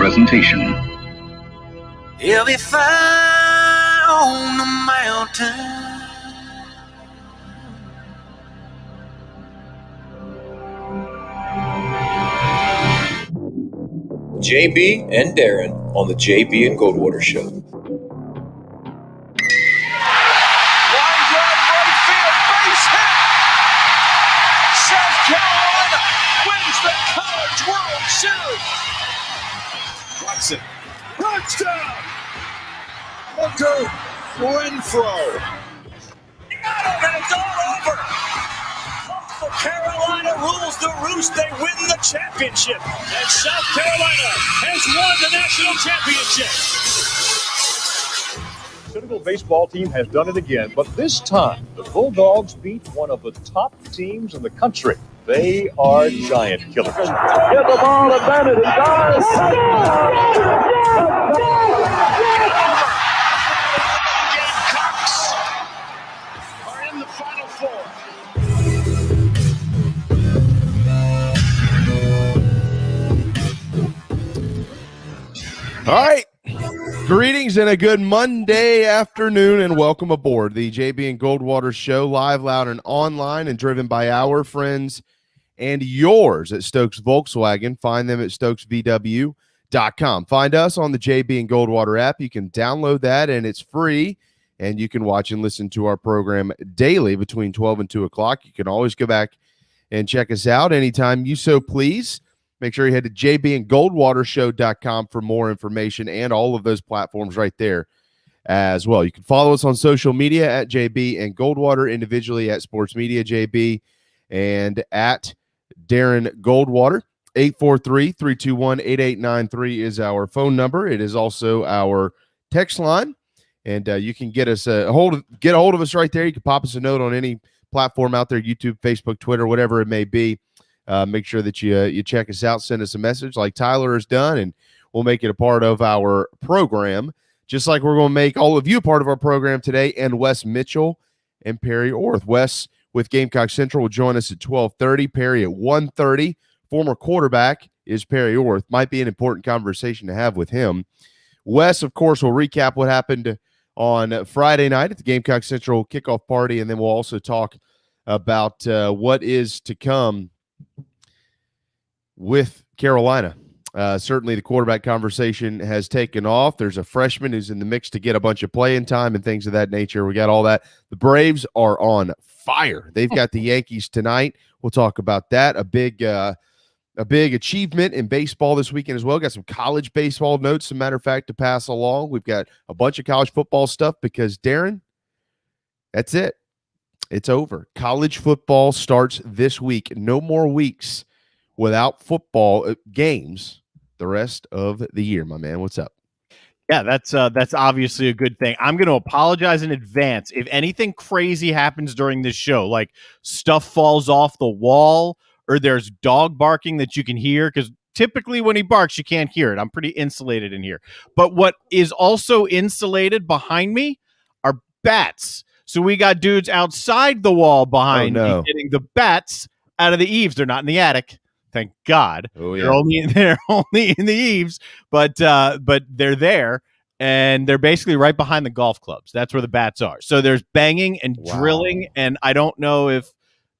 presentation. He'll be fine on the mountain. JB and Darren on the JB and Goldwater Show. Line drive right field, base hit. South Carolina wins the College World Series. Watson, touchdown. Hunter Renfrow. Got him, and it's all over. Carolina rules the roost. They win the championship. And South Carolina has won the national championship. The Citadel baseball team has done it again, but this time the Bulldogs beat one of the top teams in the country. They are giant killers. Get the ball to Bennett. He does. Gamecocks are in the Final Four. All right. Greetings and a good Monday afternoon, and welcome aboard the JB and Goldwater Show, live, loud, and online, and driven by our friends and yours at Stokes Volkswagen. Find them at stokesvw.com. Find us on the JB and Goldwater app. You can download that, and it's free, and you can watch and listen to our program daily between 12 and 2 o'clock. You can always go back and check us out anytime you so please. Make sure you head to jbandgoldwatershow.com for more information and all of those platforms right there as well. You can follow us on social media at JB and Goldwater, individually at Sports Media JB and at Darren Goldwater. 843-321-8893 is our phone number. It is also our text line, and you can get us get a hold of us right there. You can pop us a note on any platform out there, YouTube, Facebook, Twitter, whatever it may be. Make sure that you check us out, send us a message like Tyler has done, and we'll make it a part of our program, just like we're going to make all of you part of our program today, and Wes Mitchell and Perry Orth. Wes with Gamecock Central will join us at 12:30, Perry at 1:30. Former quarterback is Perry Orth. Might be an important conversation to have with him. Wes, of course, will recap what happened on Friday night at the Gamecock Central kickoff party, and then we'll also talk about what is to come with Carolina. Certainly the quarterback conversation has taken off. There's a freshman who's in the mix to get a bunch of playing time and things of that nature. We got all that. The Braves are on fire. They've got the Yankees tonight. We'll talk about that. A big achievement in baseball this weekend as well. Got some college baseball notes, as a matter of fact, to pass along. We've got a bunch of college football stuff because, Darren, that's it. It's over. College football starts this week. No more weeks without football games the rest of the year, my man. What's up? Yeah, that's obviously a good thing. I'm going to apologize in advance if anything crazy happens during this show, like stuff falls off the wall or there's dog barking that you can hear, because typically when he barks, you can't hear it. I'm pretty insulated in here. But what is also insulated behind me are bats. So we got dudes outside the wall behind me getting the bats out of the eaves. They're not in the attic. Thank God. Oh, yeah. They're only in the eaves, but they're there, and they're basically right behind the golf clubs. That's where the bats are. So there's banging and drilling, and I don't know if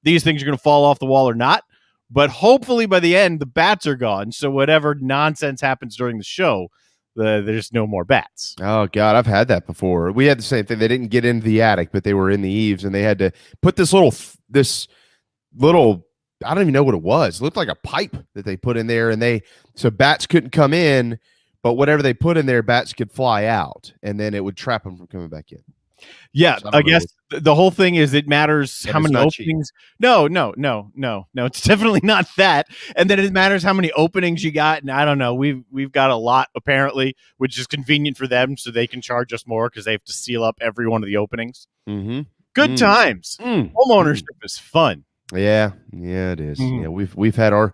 these things are going to fall off the wall or not, but hopefully by the end, the bats are gone. So whatever nonsense happens during the show, there's no more bats. Oh, God, I've had that before. We had the same thing. They didn't get into the attic, but they were in the eaves, and they had to put this little I don't even know what it was. It looked like a pipe that they put in there, and so bats couldn't come in, but whatever they put in there, bats could fly out, and then it would trap them from coming back in. Yeah, so I guess the whole thing is it matters how many openings. No. It's definitely not that. And then it matters how many openings you got. And I don't know. We've got a lot apparently, which is convenient for them, so they can charge us more because they have to seal up every one of the openings. Mm-hmm. Good times. Homeownership is fun. Yeah, it is. Mm-hmm. Yeah, we've had our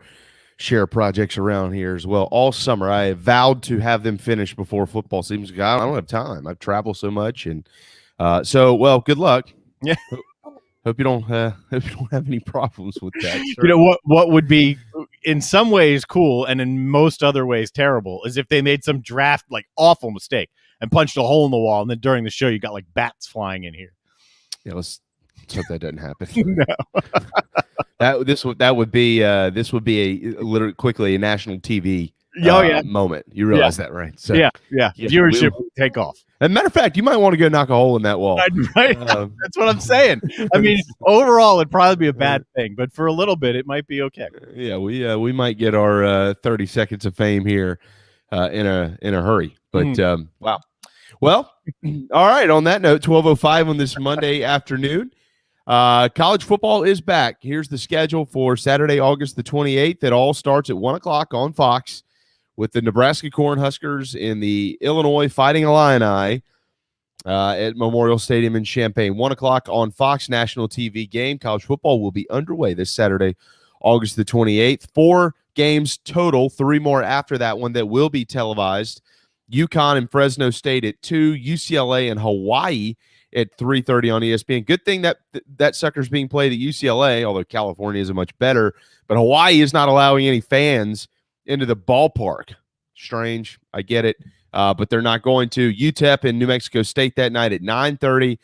share of projects around here as well all summer. I vowed to have them finished before football season. I don't have time. I travel so much, and good luck. Yeah. Hope you don't have any problems with that. Sure. You know what would be in some ways cool and in most other ways terrible, is if they made some draft like awful mistake and punched a hole in the wall, and then during the show you got like bats flying in here. Yeah, let's hope that doesn't happen. No. This would be a literally quickly a national TV moment. You realize that, right? So yeah. Viewership would take off. As a matter of fact, you might want to go knock a hole in that wall. Right? That's what I'm saying. I mean, overall, it'd probably be a bad thing, but for a little bit, it might be okay. Yeah, we might get our 30 seconds of fame here in a hurry. But wow. Well, all right. On that note, 12:05 on this Monday afternoon. College football is back. Here's the schedule for Saturday, August the 28th. It all starts at 1 o'clock on Fox with the Nebraska Cornhuskers in the Illinois Fighting Illini at Memorial Stadium in Champaign. 1 o'clock on Fox National TV game. College football will be underway this Saturday, August the 28th. 4 games total, 3 more after that one that will be televised. UConn and Fresno State at 2, UCLA and Hawaii at 3:30 on ESPN. Good thing that sucker's being played at UCLA, although California is much better. But Hawaii is not allowing any fans into the ballpark. Strange. I get it. But they're not going to. UTEP and New Mexico State that night at 9:30.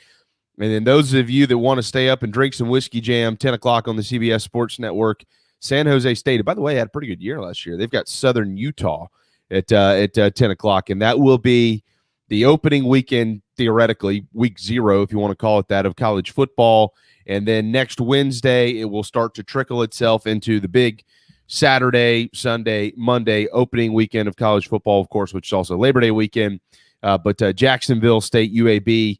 And then those of you that want to stay up and drink some whiskey jam, 10 o'clock on the CBS Sports Network, San Jose State. By the way, had a pretty good year last year. They've got Southern Utah at 10 o'clock. And that will be the opening weekend, theoretically, week 0, if you want to call it that, of college football. And then next Wednesday, it will start to trickle itself into the big Saturday, Sunday, Monday opening weekend of college football, of course, which is also Labor Day weekend. But Jacksonville State, UAB,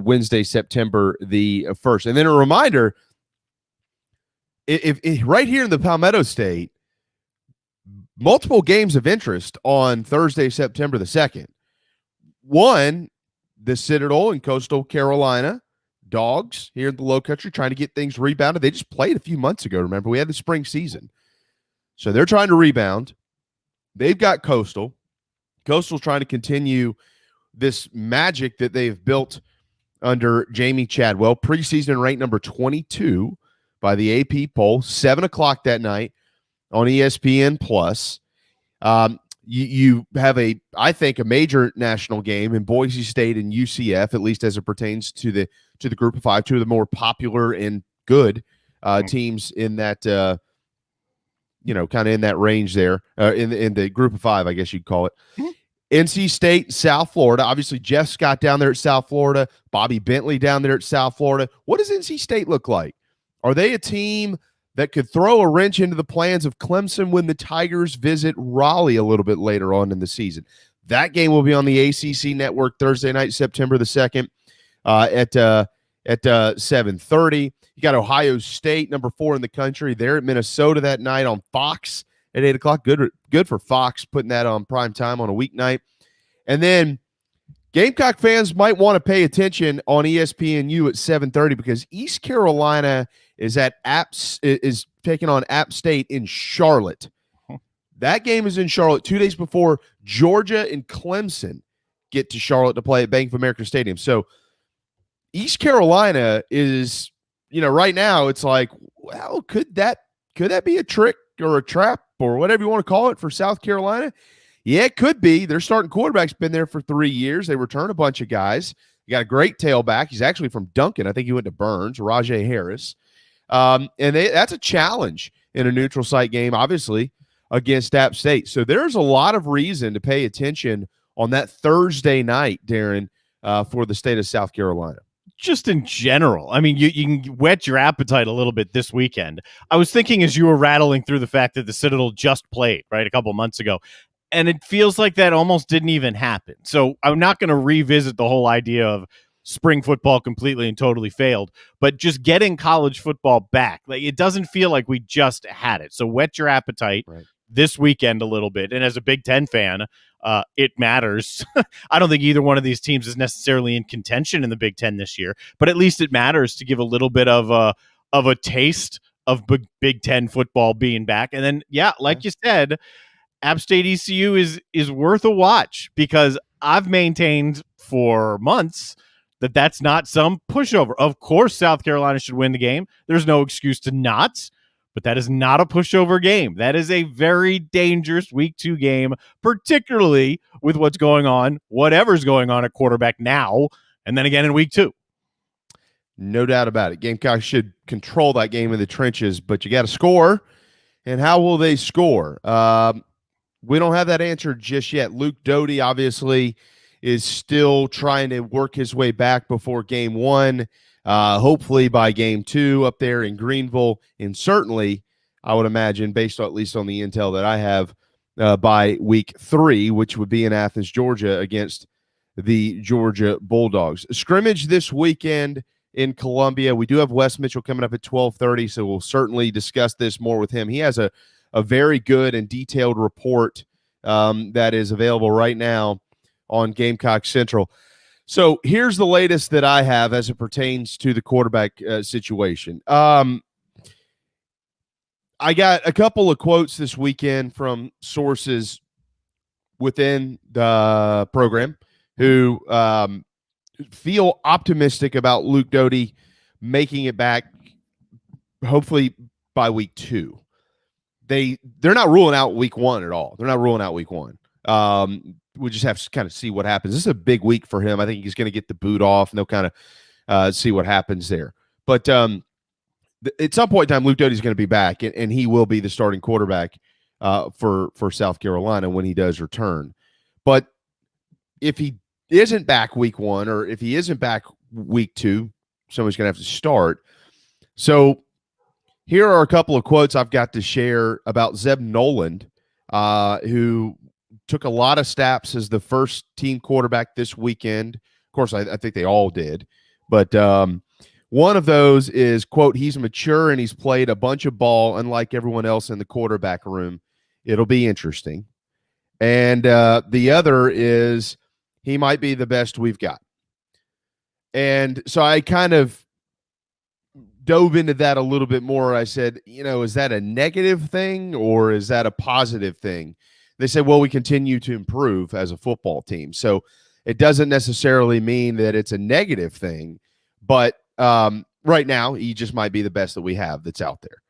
Wednesday, September the 1st. And then a reminder, if right here in the Palmetto State, multiple games of interest on Thursday, September the 2nd. One, the Citadel in Coastal Carolina Dogs here in the Low Country trying to get things rebounded. They just played a few months ago, remember? We had the spring season. So they're trying to rebound. They've got Coastal. Coastal's trying to continue this magic that they've built under Jamie Chadwell. Preseason ranked number 22 by the AP poll. 7 o'clock that night on ESPN+. You have I think, a major national game in Boise State and UCF, at least as it pertains to the Group of 5, 2 of the more popular and good teams in that, kind of in that range there, in the Group of 5, I guess you'd call it. NC State, South Florida. Obviously, Jeff Scott down there at South Florida, Bobby Bentley down there at South Florida. What does NC State look like? Are they a team that could throw a wrench into the plans of Clemson when the Tigers visit Raleigh a little bit later on in the season? That game will be on the ACC network Thursday night, September the 2nd at 7:30. You got Ohio State, number 4 in the country. They're at Minnesota that night on Fox at 8 o'clock. Good for Fox, putting that on prime time on a weeknight. And then Gamecock fans might want to pay attention on ESPNU at 7:30 because East Carolina is taking on App State in Charlotte. That game is in Charlotte 2 days before Georgia and Clemson get to Charlotte to play at Bank of America Stadium. So East Carolina is, right now it's like, well, could that be a trick or a trap or whatever you want to call it for South Carolina? Yeah, it could be. Their starting quarterback's been there for 3 years. They return a bunch of guys. You got a great tailback. He's actually from Duncan. I think he went to Burns, Rajay Harris. That's a challenge in a neutral site game, obviously, against App State. So there's a lot of reason to pay attention on that Thursday night, Darren, for the state of South Carolina. Just in general, I mean, you can whet your appetite a little bit this weekend. I was thinking as you were rattling through the fact that the Citadel just played, right, a couple months ago, and it feels like that almost didn't even happen. So I'm not going to revisit the whole idea of spring football completely and totally failed, but just getting college football back, like it doesn't feel like we just had it. So whet your appetite this weekend a little bit. And as a Big Ten fan, it matters. I don't think either one of these teams is necessarily in contention in the Big Ten this year, but at least it matters to give a little bit of a taste of Big Ten football being back. And then, like you said, App State ECU is worth a watch because I've maintained for months that's not some pushover. Of course, South Carolina should win the game. There's no excuse to not. but that is not a pushover game. That is a very dangerous week 2 game, particularly with what's going on, whatever's going on at quarterback now, and then again in week 2. No doubt about it. Gamecocks should control that game in the trenches, but you got to score. And how will they score? We don't have that answer just yet. Luke Doty obviously is still trying to work his way back before game 1. Hopefully by game 2 up there in Greenville, and certainly I would imagine, based on, at least on the intel that I have, by week 3, which would be in Athens, Georgia, against the Georgia Bulldogs. Scrimmage this weekend in Columbia. We do have Wes Mitchell coming up at 12:30, so we'll certainly discuss this more with him. He has a very good and detailed report that is available right now on Gamecock Central. So here's the latest that I have as it pertains to the quarterback situation. I got a couple of quotes this weekend from sources within the program who feel optimistic about Luke Doty making it back, hopefully by week 2. They're not ruling out week 1 at all. They're not ruling out week 1. We just have to kind of see what happens. This is a big week for him. I think he's going to get the boot off, and they'll kind of see what happens there. But at some point in time, Luke Doty's going to be back, and he will be the starting quarterback for South Carolina when he does return. But if he isn't back week 1, or if he isn't back week 2, somebody's going to have to start. So here are a couple of quotes I've got to share about Zeb Noland, who took a lot of snaps as the first team quarterback this weekend. Of course, I think they all did. But one of those is, quote, he's mature and he's played a bunch of ball, unlike everyone else in the quarterback room. It'll be interesting. And the other is, he might be the best we've got. And so I kind of dove into that a little bit more. I said, is that a negative thing or is that a positive thing? They said, well, we continue to improve as a football team. So it doesn't necessarily mean that it's a negative thing, but right now he just might be the best that we have that's out there.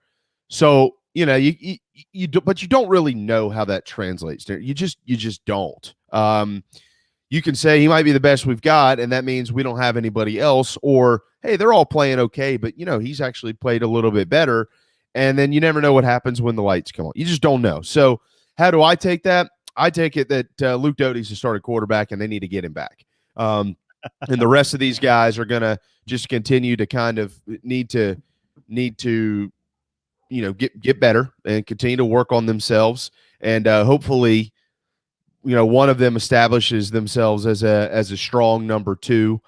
So, but you don't really know how that translates. You just don't. You can say he might be the best we've got, and that means we don't have anybody else, or, hey, they're all playing okay, but, he's actually played a little bit better, and then you never know what happens when the lights come on. You just don't know. So how do I take that? I take it that Luke Doty's the starting quarterback, and they need to get him back. And the rest of these guys are going to just continue to kind of need to get better and continue to work on themselves, and hopefully – one of them establishes themselves as a strong number 2.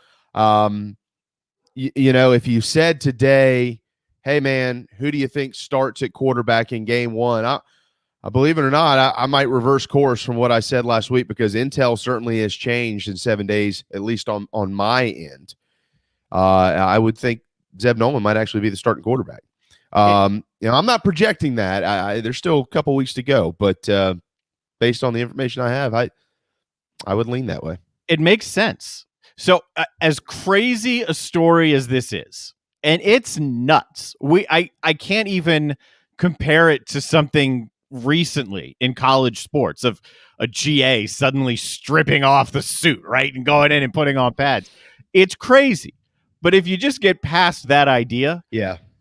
If you said today, hey man, who do you think starts at quarterback in game 1? I believe it or not, I might reverse course from what I said last week, because intel certainly has changed in 7 days, at least on my end. I would think Zeb Noland might actually be the starting quarterback. I'm not projecting that. There's still a couple weeks to go, but based on the information I have, I would lean that way. It makes sense. So as crazy a story as this is, and it's nuts. I can't even compare it to something recently in college sports of a GA suddenly stripping off the suit, right, and going in and putting on pads. It's crazy. But if you just get past that idea,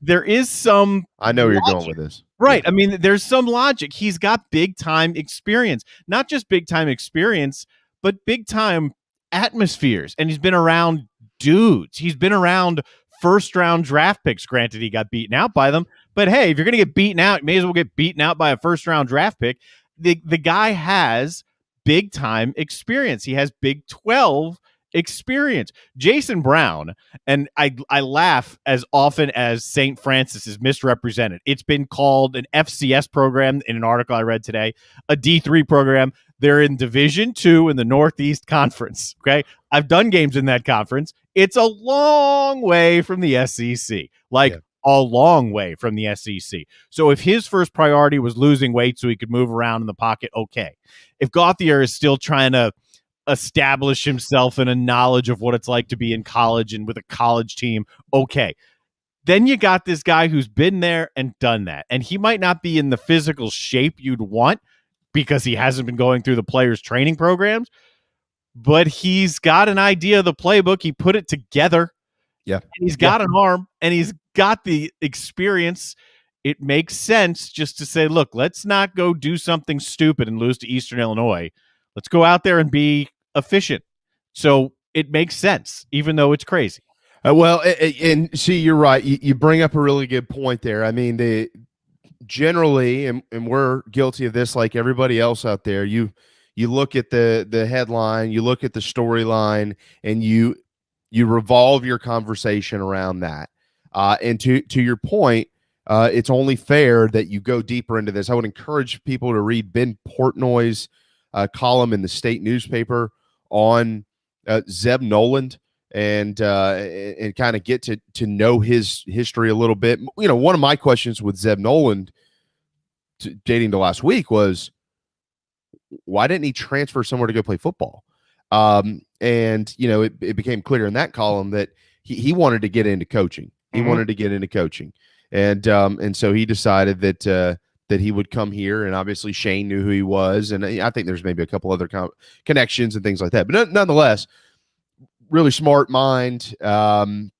there is some I know where logic. You're going with this. Right. I mean, there's some logic. He's got big time experience, not just big time experience, but big time atmospheres. And he's been around dudes. He's been around first round draft picks. Granted, he got beaten out by them. But hey, if you're going to get beaten out, you may as well get beaten out by a first round draft pick. The guy has big time experience. He has Big 12 experience. Jason Brown, and I laugh as often as St. Francis is misrepresented. It's been called an FCS program in an article I read today, a D3 program. They're in Division II in the Northeast Conference. Okay, I've done games in that conference. It's a long way from the SEC, a long way from the SEC. So if his first priority was losing weight so he could move around in the pocket, okay. If Gauthier is still trying to establish himself in a knowledge of what it's like to be in college and with a college team, okay. Then you got this guy who's been there and done that. And he might not be in the physical shape you'd want because he hasn't been going through the players' training programs, but he's got an idea of the playbook. He put it together. Yeah. And he's got an arm, and he's got the experience. It makes sense just to say, look, let's not go do something stupid and lose to Eastern Illinois. Let's go out there and be efficient. So it makes sense, even though it's crazy. Well, and see, you're right. You bring up a really good point there. I mean, generally, and we're guilty of this like everybody else out there, you look at the headline, you look at the storyline, and you revolve your conversation around that. And to your point, it's only fair that you go deeper into this. I would encourage people to read Ben Portnoy's column in the state newspaper on Zeb Noland and kind of get to know his history a little bit. You know, one of my questions with Zeb Noland dating to last week was, why didn't he transfer somewhere to go play football? And, you know, it became clear in that column that he wanted to get into coaching. He wanted to get into coaching. And so he decided that he would come here, and obviously Shane knew who he was. And I think there's maybe a couple other connections and things like that. But nonetheless, really smart mind, and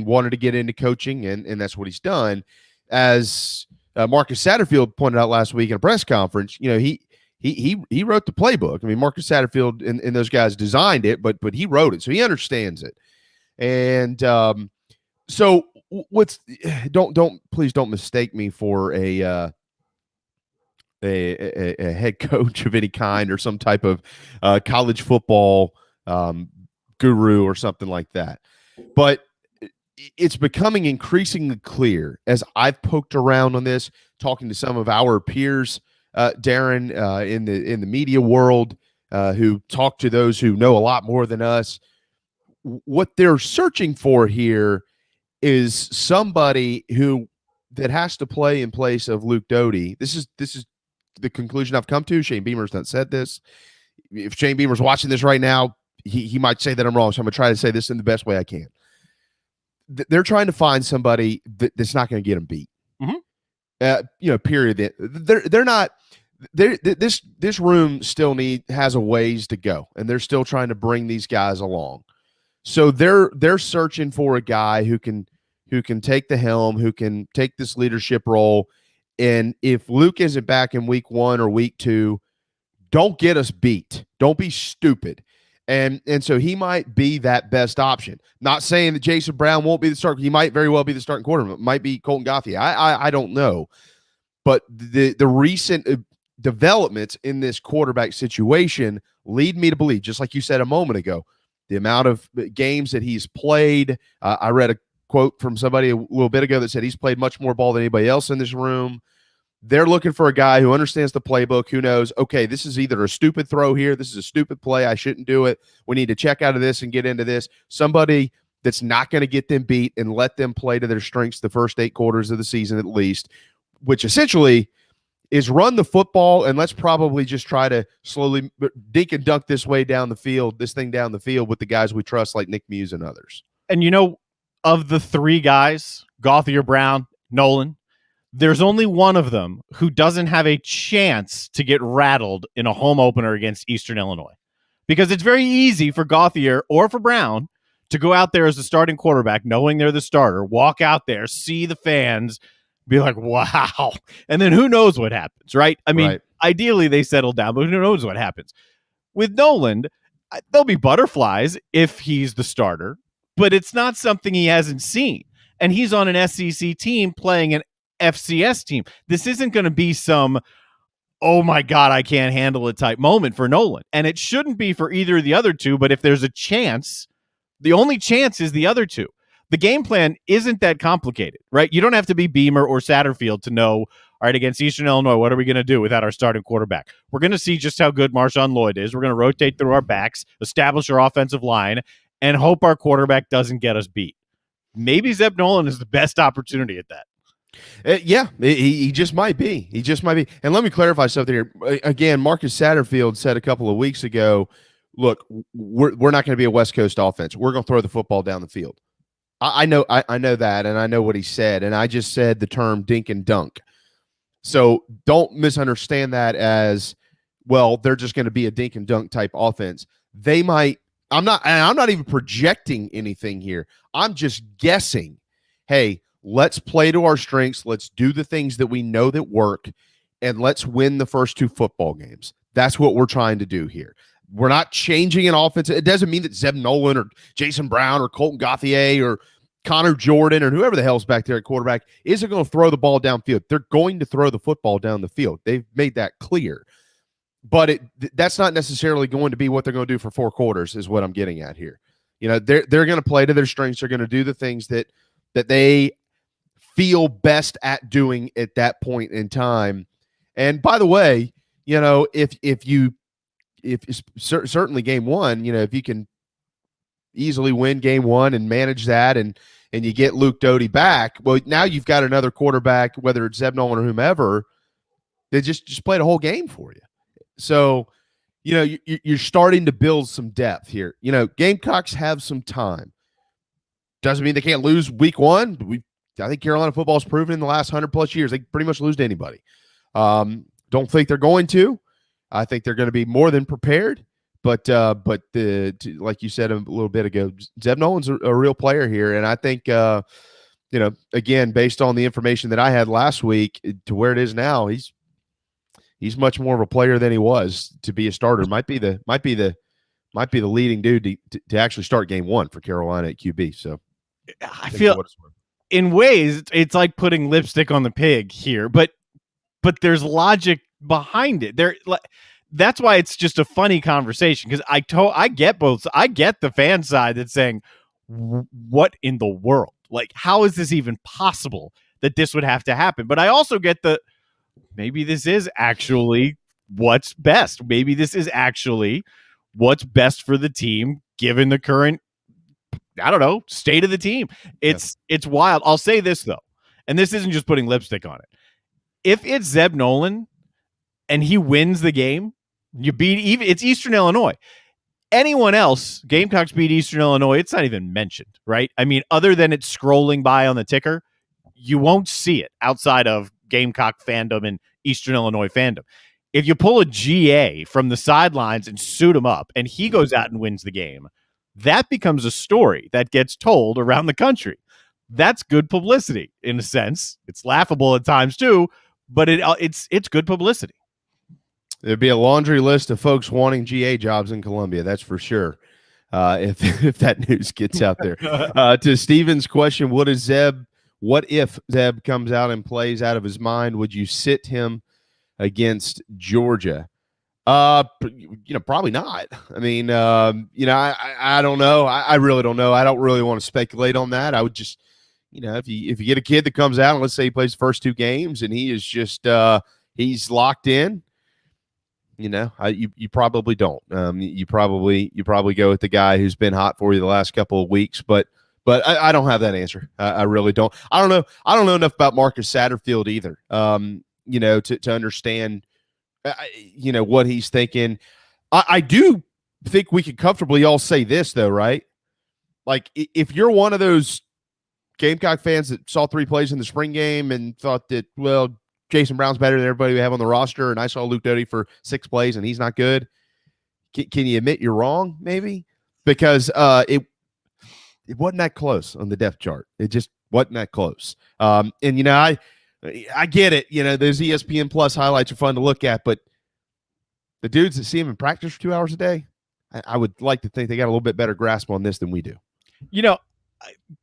wanted to get into coaching. And that's what he's done. As Marcus Satterfield pointed out last week in a press conference, you know, he wrote the playbook. I mean, Marcus Satterfield and those guys designed it, but he wrote it, so he understands it. And so please don't mistake me for a head coach of any kind or some type of college football guru or something like that. But it's becoming increasingly clear as I've poked around on this, talking to some of our peers, Darren, in the media world, who talk to those who know a lot more than us. What they're searching for here is somebody that has to play in place of Luke Doty. This is the conclusion I've come to. Shane Beamer's not said this. If Shane Beamer's watching this right now, he might say that I'm wrong. So I'm going to try to say this in the best way I can. They're trying to find somebody that's not going to get them beat. You know, period. They're not. This room still has a ways to go, and they're still trying to bring these guys along. So they're searching for a guy who can take the helm, who can take this leadership role. And if Luke isn't back in week 1 or week 2, don't get us beat. Don't be stupid. And so he might be that best option. Not saying that Jason Brown won't be the starter. He might very well be the starting quarterback. It might be Colton Gauthier. I don't know. But the recent developments in this quarterback situation lead me to believe, just like you said a moment ago, the amount of games that he's played. I read a quote from somebody a little bit ago that said he's played much more ball than anybody else in this room. They're looking for a guy who understands the playbook, who knows, okay, this is either a stupid throw here, this is a stupid play, I shouldn't do it. We need to check out of this and get into this. Somebody that's not going to get them beat and let them play to their strengths the first 8 quarters of the season at least, which essentially is run the football, and let's probably just try to slowly dink and dunk this thing down the field with the guys we trust like Nick Muse and others. And, you know, of the 3 guys, Gauthier, Brown, Nolan, there's only one of them who doesn't have a chance to get rattled in a home opener against Eastern Illinois, because it's very easy for Gauthier or for Brown to go out there as the starting quarterback, knowing they're the starter, walk out there, see the fans, be like, wow. And then who knows what happens, right? I mean, Ideally they settle down, but who knows what happens. With Noland, there'll be butterflies if he's the starter, but it's not something he hasn't seen. And he's on an SEC team playing an FCS team. This isn't going to be some, oh my God, I can't handle it type moment for Nolan. And it shouldn't be for either of the other two, but if there's a chance, the only chance is the other two. The game plan isn't that complicated, right? You don't have to be Beamer or Satterfield to know, all right, against Eastern Illinois, what are we going to do without our starting quarterback? We're going to see just how good Marshawn Lloyd is. We're going to rotate through our backs, establish our offensive line, and hope our quarterback doesn't get us beat. Maybe Zeb Nolan is the best opportunity at that. He just might be. He just might be. And let me clarify something here. Again, Marcus Satterfield said a couple of weeks ago, look, we're not going to be a West Coast offense. We're going to throw the football down the field. I know that, and I know what he said, and I just said the term dink and dunk. So don't misunderstand that as, well, they're just going to be a dink and dunk type offense. They might. I'm not even projecting anything here. I'm just guessing. Hey, let's play to our strengths. Let's do the things that we know that work, and let's win the first 2 football games. That's what we're trying to do here. We're not changing an offense. It doesn't mean that Zeb Nolan or Jason Brown or Colton Gauthier or Connor Jordan or whoever the hell's back there at quarterback isn't going to throw the ball downfield. They're going to throw the football down the field. They've made that clear. But that's not necessarily going to be what they're going to do for 4 quarters is what I'm getting at here. You know, they're going to play to their strengths. They're going to do the things that they feel best at doing at that point in time. And by the way, you know, if certainly game 1, you know, if you can easily win game 1 and manage that and you get Luke Doty back, well, now you've got another quarterback, whether it's Zeb Nolan or whomever, that just played a whole game for you. So, you know, you're starting to build some depth here. You know, Gamecocks have some time. Doesn't mean they can't lose week 1. I think Carolina football's proven in the last 100+ years they pretty much lose to anybody. Don't think they're going to. I think they're going to be more than prepared. But like you said a little bit ago, Zeb Nolan's a real player here, and I think you know, again, based on the information that I had last week to where it is now, he's much more of a player than he was to be a starter. Might be the leading dude to actually start game 1 for Carolina at QB. So I feel in ways it's like putting lipstick on the pig here, but there's logic behind it. That's why it's just a funny conversation, because I get both. I get the fan side that's saying, what in the world? Like, how is this even possible that this would have to happen? But I also get maybe this is actually what's best. Maybe this is actually what's best for the team, given the current, I don't know, state of the team. It's wild. I'll say this, though, and this isn't just putting lipstick on it. If it's Zeb Nolan and he wins the game, it's Eastern Illinois. Anyone else, Gamecocks beat Eastern Illinois, it's not even mentioned, right? I mean, other than it's scrolling by on the ticker, you won't see it outside of Gamecock fandom and Eastern Illinois fandom. If you pull a GA from the sidelines and suit him up and he goes out and wins the game, that becomes a story that gets told around the country. That's good publicity in a sense. It's laughable at times too, but it's good publicity. There'd be a laundry list of folks wanting GA jobs in Columbia, that's for sure. If that news gets out there. To Steven's question, what if Zeb comes out and plays out of his mind? Would you sit him against Georgia? You know, probably not. I mean, you know, I don't know. I really don't know. I don't really want to speculate on that. I would just, you know, if you get a kid that comes out and let's say he plays the first 2 games and he is just he's locked in, you know, you probably don't. You probably go with the guy who's been hot for you the last couple of weeks, but I don't have that answer. I really don't. I don't know enough about Marcus Satterfield either. You know, to understand, you know, what he's thinking. I do think we could comfortably all say this though, right? Like if you're one of those Gamecock fans that saw 3 plays in the spring game and thought that, well, Jason Brown's better than everybody we have on the roster, and I saw Luke Doty for 6 plays and he's not good. Can you admit you're wrong, maybe? Because it wasn't that close on the depth chart. It just wasn't that close. And, you know, I get it. You know, those ESPN Plus highlights are fun to look at, but the dudes that see him in practice for 2 hours a day, I would like to think they got a little bit better grasp on this than we do. You know,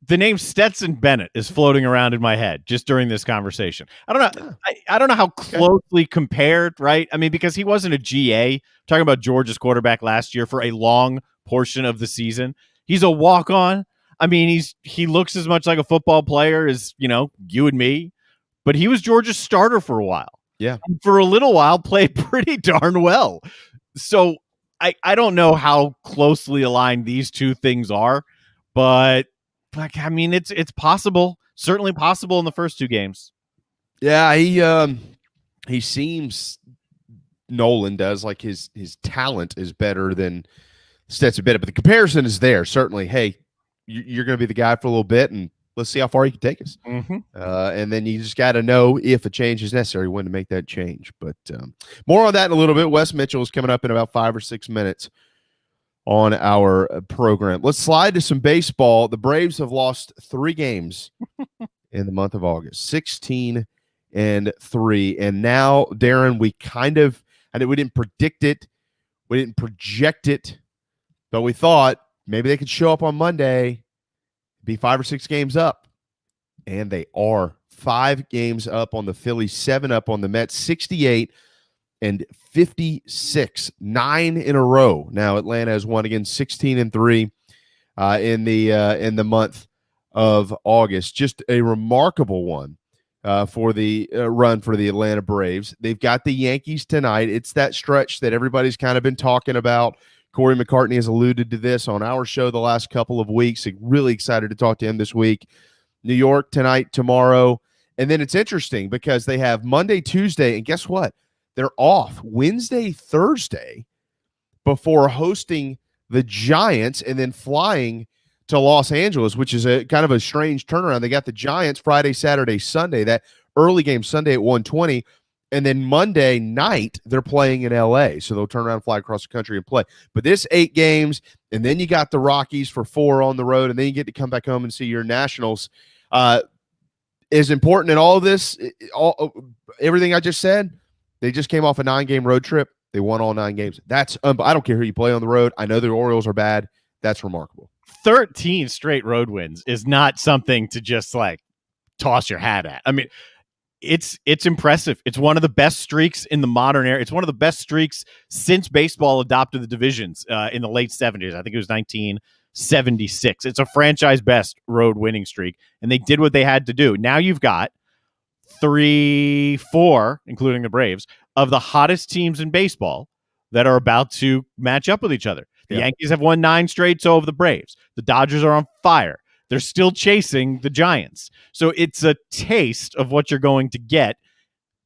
the name Stetson Bennett is floating around in my head just during this conversation. I don't know. I don't know how closely compared, right? I mean, because he wasn't a GA. Talking about Georgia's quarterback last year for a long portion of the season. He's a walk-on. I mean, he looks as much like a football player as, you know, you and me, but he was Georgia's starter for a while. Yeah. And for a little while, played pretty darn well. So I don't know how closely aligned these two things are, but like, I mean, it's possible, certainly possible in the first 2 games. Yeah, he seems, Nolan does, like his talent is better than Stetson Bennett, but the comparison is there certainly. Hey, you're going to be the guy for a little bit, and let's see how far you can take us. Mm-hmm. And then you just got to know if a change is necessary, when to make that change. But more on that in a little bit. Wes Mitchell is coming up in about 5 or 6 minutes on our program. Let's slide to some baseball. The Braves have lost 3 games in the month of August, 16-3. And now, Darren, we didn't predict it. We didn't project it, but we thought maybe they could show up on Monday, be 5 or 6 games up. And they are 5 games up on the Phillies, 7 up on the Mets, 68 and 56, 9 in a row. Now Atlanta has won again, 16-3 in the month of August. Just a remarkable one for the run for the Atlanta Braves. They've got the Yankees tonight. It's that stretch that everybody's kind of been talking about. Corey McCartney has alluded to this on our show the last couple of weeks. Really excited to talk to him this week. New York tonight, tomorrow. And then it's interesting because they have Monday, Tuesday, and guess what? They're off Wednesday, Thursday before hosting the Giants and then flying to Los Angeles, which is a kind of a strange turnaround. They got the Giants Friday, Saturday, Sunday, that early game Sunday at 1:20. And then Monday night, they're playing in L.A., so they'll turn around and fly across the country and play. But this 8 games, and then you got the Rockies for 4 on the road, and then you get to come back home and see your Nationals. Is important in all of this, everything I just said. They just came off a 9-game road trip. They won all 9 games. That's I don't care who you play on the road. I know the Orioles are bad. That's remarkable. 13 straight road wins is not something to just like toss your hat at. I mean, it's impressive. It's one of the best streaks in the modern era. It's one of the best streaks since baseball adopted the divisions in the late 70s. I think it was 1976. It's a franchise best road winning streak, and they did what they had to do. Now you've got 3-4, including the Braves, of the hottest teams in baseball that are about to match up with each other. The Yankees have won 9 straight over the Braves. The Dodgers are on fire. They're still chasing the Giants. So it's a taste of what you're going to get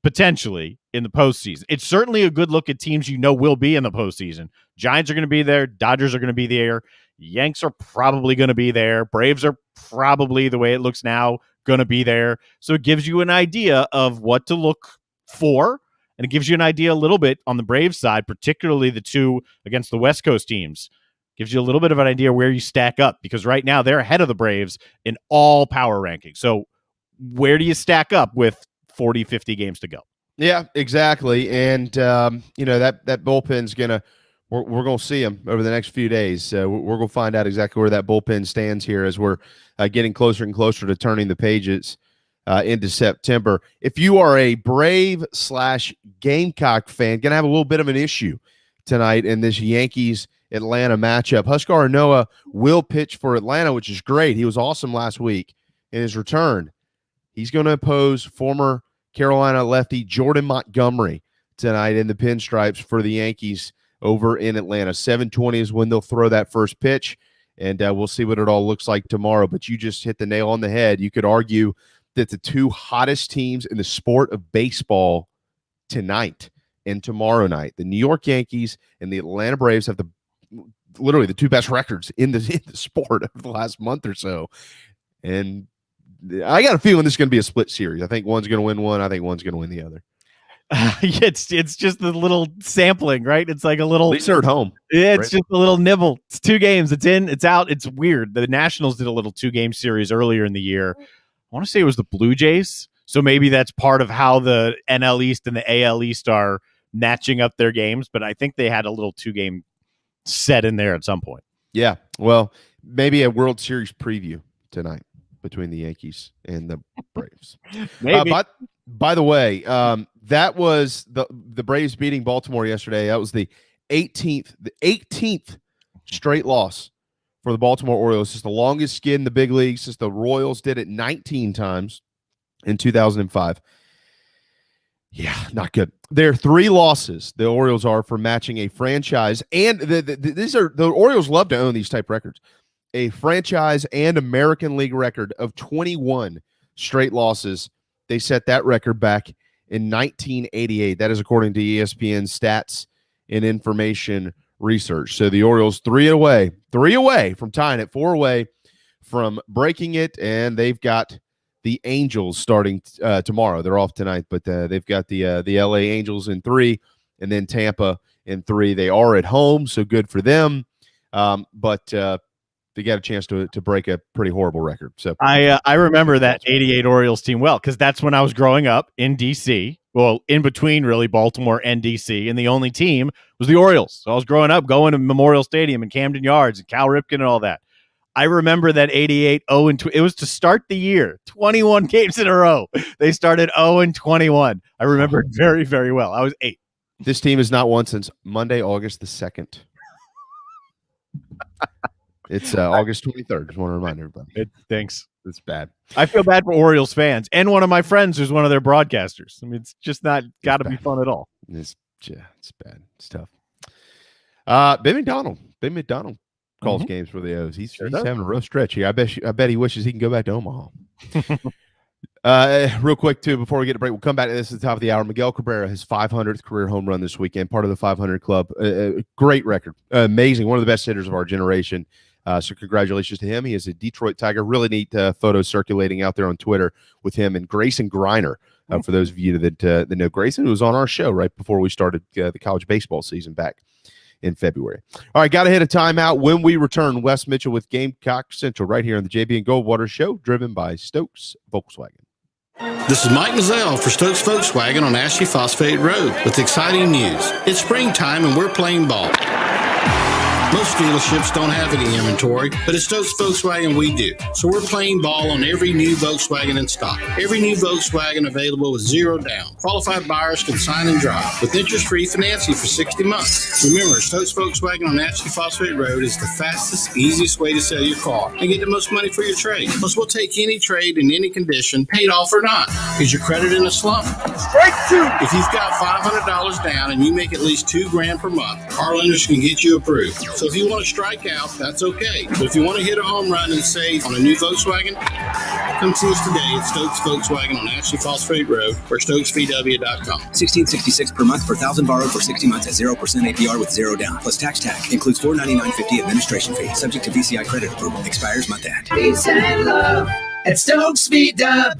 potentially in the postseason. It's certainly a good look at teams you know will be in the postseason. Giants are going to be there. Dodgers are going to be there. Yanks are probably going to be there. Braves are probably, the way it looks now, going to be there. So it gives you an idea of what to look for, and it gives you an idea a little bit on the Braves side, particularly the 2 against the West Coast teams. Gives you a little bit of an idea where you stack up, because right now they're ahead of the Braves in all power rankings. So where do you stack up with 40, 50 games to go? Yeah, exactly. And, that bullpen's going to, we're going to see them over the next few days. We're going to find out exactly where that bullpen stands here as we're getting closer and closer to turning the pages into September. If you are a Brave/Gamecock fan, going to have a little bit of an issue tonight in this Yankees-Atlanta matchup. Huskar Noah will pitch for Atlanta, which is great. He was awesome last week in his return. He's going to oppose former Carolina lefty Jordan Montgomery tonight in the pinstripes for the Yankees over in Atlanta. 7:20 is when they'll throw that first pitch, and we'll see what it all looks like tomorrow. But you just hit the nail on the head. You could argue that the 2 hottest teams in the sport of baseball tonight and tomorrow night, the New York Yankees and the Atlanta Braves, have literally the 2 best records in the sport over the last month or so. And I got a feeling this is going to be a split series. I think one's going to win one. I think one's going to win the other. It's just the little sampling, right? It's like a little. At least they're at home. Yeah, it's right? just a little nibble. It's 2 games. It's in. It's out. It's weird. The Nationals did a little 2-game series earlier in the year. I want to say it was the Blue Jays. So maybe that's part of how the NL East and the AL East are matching up their games. But I think they had a little 2-game set in there at some point. Yeah. Well, maybe a World Series preview tonight between the Yankees and the Braves. Maybe. By the way, that was the Braves beating Baltimore yesterday. That was the 18th straight loss for the Baltimore Orioles. It's the longest skid in the big leagues since the Royals did it 19 times in 2005. Yeah, not good. There are 3 losses the Orioles are for matching a franchise, and the Orioles love to own these type records. A franchise and American League record of 21 straight losses. They set that record back in 1988. That is according to ESPN Stats and Information Research. So the Orioles 3 away from tying it, 4 away from breaking it, and they've got the Angels starting tomorrow. They're off tonight, but they've got the LA Angels in 3, and then Tampa in 3. They are at home, so good for them. But they got a chance to break a pretty horrible record. So I remember that 88 Orioles team well, because that's when I was growing up in DC. Well, in between really Baltimore and DC, and the only team was the Orioles. So I was growing up going to Memorial Stadium and Camden Yards and Cal Ripken and all that. I remember that 88 0-2. It was to start the year, 21 games in a row. They started 0-21. I remember it very, very well. I was 8. This team has not won since Monday, August the 2nd. It's August 23rd. Just want to remind everybody. Thanks. It's bad. I feel bad for Orioles fans and one of my friends who's one of their broadcasters. I mean, it's just not got to be fun at all. It's bad. It's tough. Ben McDonald calls games for the O's. He's having a rough stretch here. I bet he wishes he can go back to Omaha. Real quick, too, before we get a break, we'll come back to this at the top of the hour. Miguel Cabrera, his 500th career home run this weekend, part of the 500 club. Great record. Amazing. One of the best hitters of our generation. So congratulations to him. He is a Detroit Tiger. Really neat photos circulating out there on Twitter with him and Grayson Griner. For those of you that know Grayson, who was on our show right before we started the college baseball season back in February. All right, got to hit a timeout. When we return, Wes Mitchell with Gamecock Central right here on the JB and Goldwater Show, driven by Stokes Volkswagen. This is Mike Mazzell for Stokes Volkswagen on Ashley Phosphate Road with exciting news. It's springtime and we're playing ball. Most dealerships don't have any inventory, but at Stokes Volkswagen we do. So we're playing ball on every new Volkswagen in stock. Every new Volkswagen available with 0 down. Qualified buyers can sign and drive with interest-free financing for 60 months. Remember, Stokes Volkswagen on Ashley Phosphate Road is the fastest, easiest way to sell your car and get the most money for your trade. Plus, we'll take any trade in any condition, paid off or not. Is your credit in a slump? Strike 2. If you've got $500 down and you make at least $2,000 per month, our lenders can get you approved. So if you want to strike out, that's okay. But if you want to hit a home run and save on a new Volkswagen, come see us today at Stokes Volkswagen on Ashley Phosphate Road or StokesVW.com. $1,666 per month per $1,000 borrowed for 60 months at 0% APR with 0 down. Plus tax tag. Includes $499.50 administration fee. Subject to VCI credit approval. Expires month end. Peace and love at Stokes VW.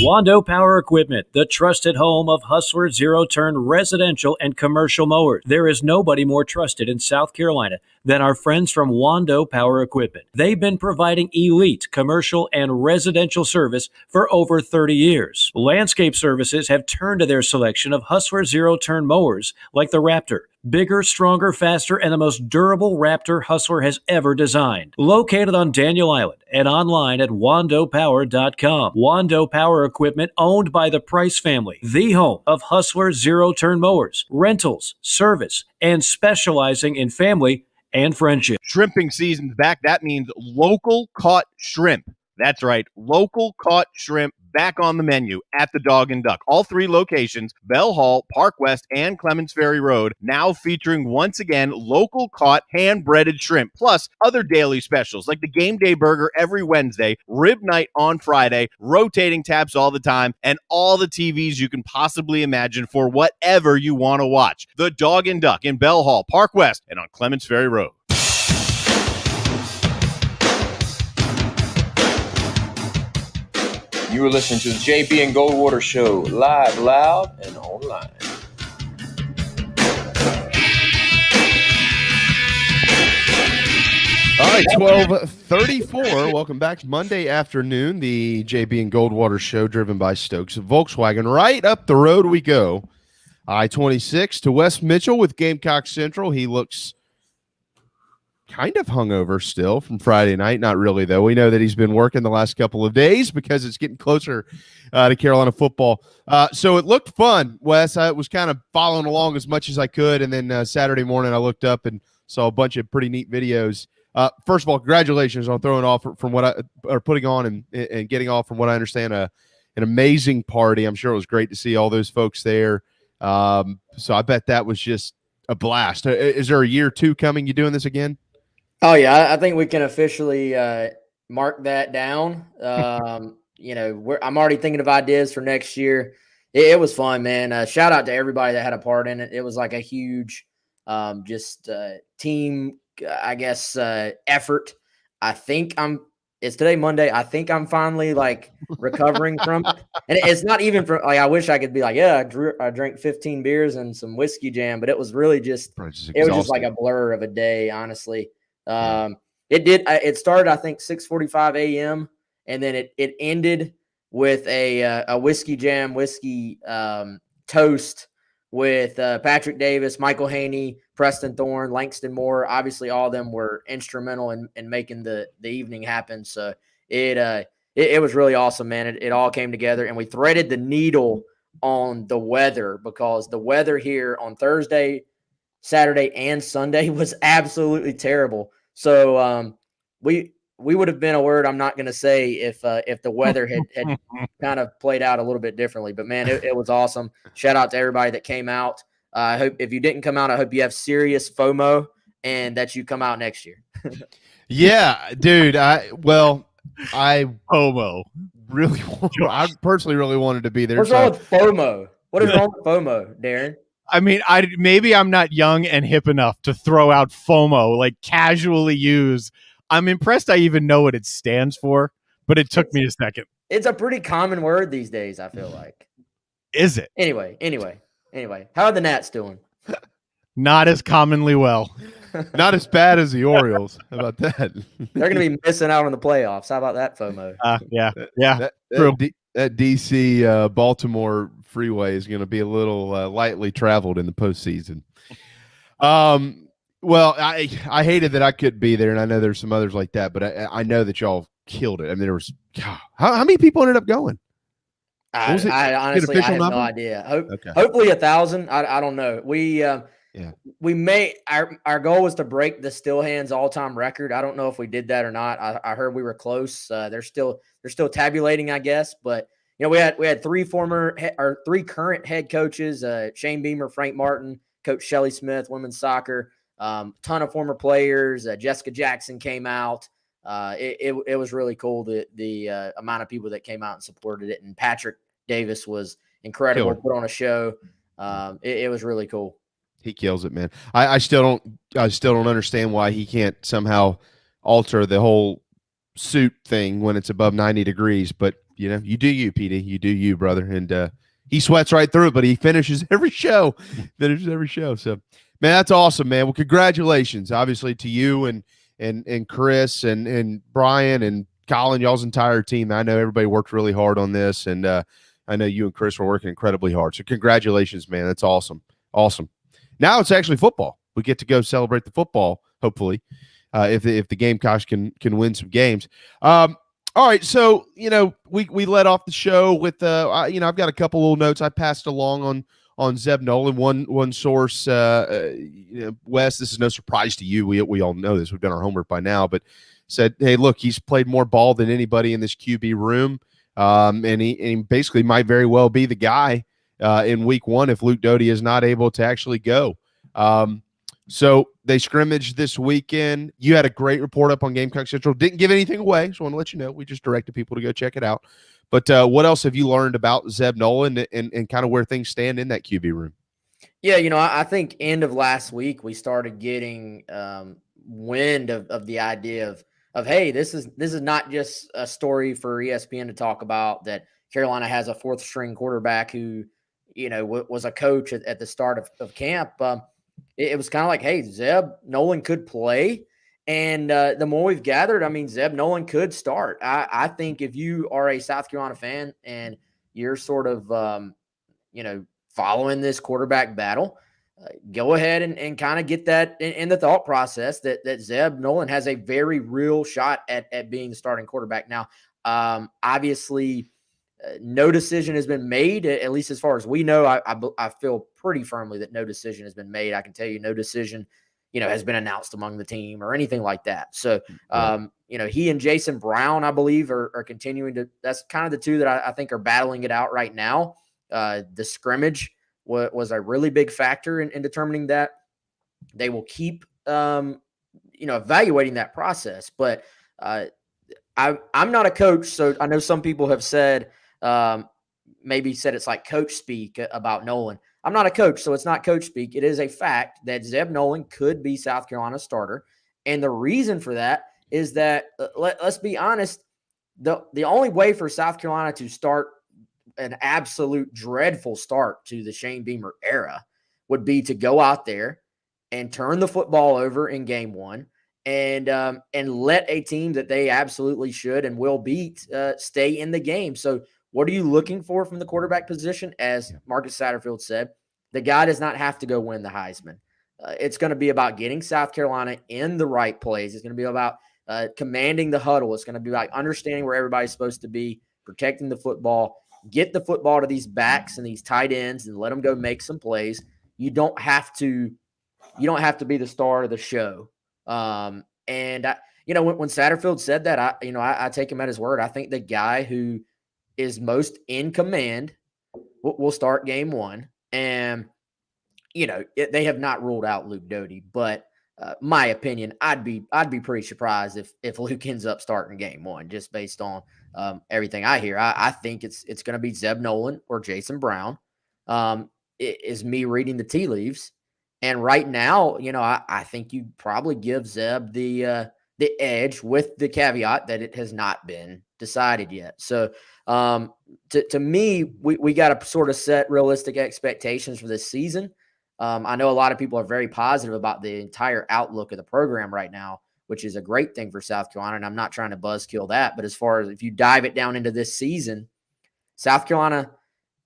Wando Power Equipment, the trusted home of Hustler zero-turn residential and commercial mowers. There is nobody more trusted in South Carolina than our friends from Wando Power Equipment. They've been providing elite commercial and residential service for over 30 years. Landscape Services have turned to their selection of Hustler zero-turn mowers like the Raptor. Bigger, stronger, faster, and the most durable Raptor Hustler has ever designed. Located on Daniel Island and online at wandopower.com. Wando Power Equipment, owned by the Price family, the home of Hustler zero-turn mowers, rentals, service, and specializing in family and friendship. Shrimping season's back. That means local caught shrimp. That's right. Local caught shrimp back on the menu at the Dog and Duck. All 3 locations, Bell Hall, Park West, and Clements Ferry Road, now featuring once again local caught hand-breaded shrimp, plus other daily specials like the Game Day Burger every Wednesday, Rib Night on Friday, rotating taps all the time, and all the TVs you can possibly imagine for whatever you want to watch. The Dog and Duck in Bell Hall, Park West, and on Clements Ferry Road. You are listening to the JB and Goldwater Show, live, loud, and online. All right, 12:34. Welcome back. Monday afternoon, the JB and Goldwater Show, driven by Stokes Volkswagen. Right up the road we go. I-26 to Wes Mitchell with Gamecock Central. He looks kind of hungover still from Friday night. Not really, though. We know that he's been working the last couple of days because it's getting closer to Carolina football. So it looked fun, Wes. I was kind of following along as much as I could, and then Saturday morning I looked up and saw a bunch of pretty neat videos. First of all, congratulations on throwing off from what or putting on and getting off from what I understand an amazing party. I'm sure it was great to see all those folks there. So I bet that was just a blast. Is there a year 2 coming? You doing this again? Oh yeah, I think we can officially mark that down. I'm already thinking of ideas for next year. It was fun, man. Shout out to everybody that had a part in it. It was like a huge, team, I guess, effort. I think Is today Monday? I think I'm finally like recovering from it. And it's not even from like I wish I could be like, yeah, I drank 15 beers and some whiskey jam, but it was really just it was just like a blur of a day, honestly. It started, I think, 6:45 a.m. and then it ended with a whiskey jam, toast with Patrick Davis, Michael Haney, Preston Thorne, Langston Moore. Obviously, all of them were instrumental in making the evening happen. So it was really awesome, man. It all came together, and we threaded the needle on the weather because the weather here on Thursday, Saturday, and Sunday was absolutely terrible. So we would have been a word I'm not going to say if the weather had kind of played out a little bit differently. But, man, it was awesome. Shout out to everybody that came out. I hope if you didn't come out, I hope you have serious FOMO and that you come out next year. Yeah, dude. I FOMO. I personally really wanted to be there. What's wrong with FOMO? What is wrong with FOMO, Darren? I mean, maybe I'm not young and hip enough to throw out FOMO, like casually use. I'm impressed I even know what it stands for, but it took me a second. It's a pretty common word these days, I feel like. Is it? Anyway. How are the Nats doing? Not as commonly well. Not as bad as the Orioles. How about that? They're going to be missing out on the playoffs. How about that, FOMO? Yeah. That DC Baltimore freeway is going to be a little lightly traveled in the postseason. Well, I hated that I couldn't be there, and I know there's some others like that, but I know that y'all killed it. I mean, there was how many people ended up going? I honestly have no idea. Hopefully 1,000. I don't know. We may our goal was to break the still hands all-time record. I don't know if we did that or not. I heard we were close. They're still tabulating, I guess. But we had three current head coaches: Shane Beamer, Frank Martin, Coach Shelley Smith, women's soccer. Ton of former players. Jessica Jackson came out. It was really cool the amount of people that came out and supported it. And Patrick Davis was incredible. Put on a show. It was really cool. He kills it, man. I still don't understand why he can't somehow alter the whole suit thing when it's above 90 degrees. But you do you, PD. You do you, brother. And he sweats right through it, but he finishes every show. So, man, that's awesome, man. Well, congratulations, obviously, to you and Chris and Brian and Colin, y'all's entire team. I know everybody worked really hard on this, and I know you and Chris were working incredibly hard. So congratulations, man. That's awesome. Awesome. Now it's actually football. We get to go celebrate the football, hopefully, if the Gamecocks can win some games. All right, so we led off the show with I've got a couple little notes I passed along on Zeb Nolan. One source, Wes, this is no surprise to you. We all know this. We've done our homework by now, but said, hey, look, he's played more ball than anybody in this QB room, and he basically might very well be the guy in week one if Luke Doty is not able to actually go. So they scrimmaged this weekend. You had a great report up on Gamecock Central. Didn't give anything away, so I want to let you know. We just directed people to go check it out. But what else have you learned about Zeb Nolan and kind of where things stand in that QB room? Yeah, I think end of last week we started getting wind of the idea of hey, this is not just a story for ESPN to talk about, that Carolina has a fourth string quarterback who was a coach at the start of camp. It was kind of like, hey, Zeb Nolan could play. And the more we've gathered, I mean, Zeb Nolan could start. I think if you are a South Carolina fan and you're sort of, following this quarterback battle, go ahead and kind of get that in the thought process that Zeb Nolan has a very real shot at being the starting quarterback. Now, obviously, no decision has been made, at least as far as we know. I feel pretty firmly that no decision has been made. I can tell you no decision has been announced among the team or anything like that. So, he and Jason Brown, I believe, are continuing to – that's kind of the two that I think are battling it out right now. The scrimmage was a really big factor in determining that. They will keep, evaluating that process. But I'm not a coach, so I know some people have said maybe said it's like coach speak about Nolan. I'm not a coach, so it's not coach speak. It is a fact that Zeb Nolan could be South Carolina's starter. And the reason for that is that let's be honest, the only way for South Carolina to start an absolute dreadful start to the Shane Beamer era would be to go out there and turn the football over in game one and let a team that they absolutely should and will beat stay in the game. So what are you looking for from the quarterback position? As Marcus Satterfield said, the guy does not have to go win the Heisman. It's going to be about getting South Carolina in the right place. It's going to be about commanding the huddle. It's going to be like understanding where everybody's supposed to be, protecting the football, get the football to these backs and these tight ends and let them go make some plays. You don't have to be the star of the show. When Satterfield said that, I take him at his word. I think the guy who is most in command will start game one. And, they have not ruled out Luke Doty, but my opinion, I'd be pretty surprised if Luke ends up starting game one, just based on everything I hear. I think it's going to be Zeb Nolan or Jason Brown. It is me reading the tea leaves. And right now, I think you probably give Zeb the edge, with the caveat that it has not been decided yet. So to me, we got to sort of set realistic expectations for this season. I know a lot of people are very positive about the entire outlook of the program right now, which is a great thing for South Carolina. And I'm not trying to buzzkill that. But as far as if you dive it down into this season, South Carolina,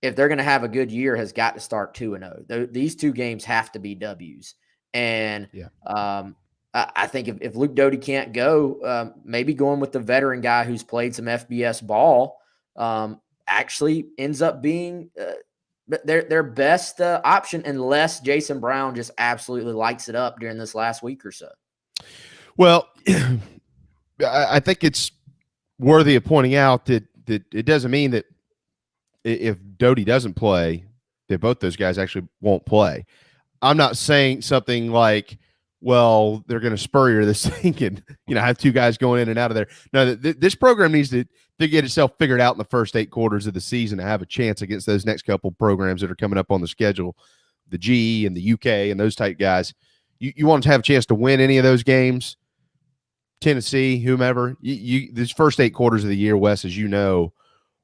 if they're going to have a good year, has got to start 2-0. These two games have to be W's. And I think if Luke Doty can't go, maybe going with the veteran guy who's played some FBS ball actually ends up being their best option, unless Jason Brown just absolutely lights it up during this last week or so. Well, I think it's worthy of pointing out that it doesn't mean that if Doty doesn't play, that both those guys actually won't play. I'm not saying something like, well, they're going to spur this thing and, have two guys going in and out of there. No, this program needs to get itself figured out in the first 8 quarters of the season to have a chance against those next couple programs that are coming up on the schedule, the GE and the UK and those type guys. You want to have a chance to win any of those games, Tennessee, whomever. These first 8 quarters of the year, Wes, as you know,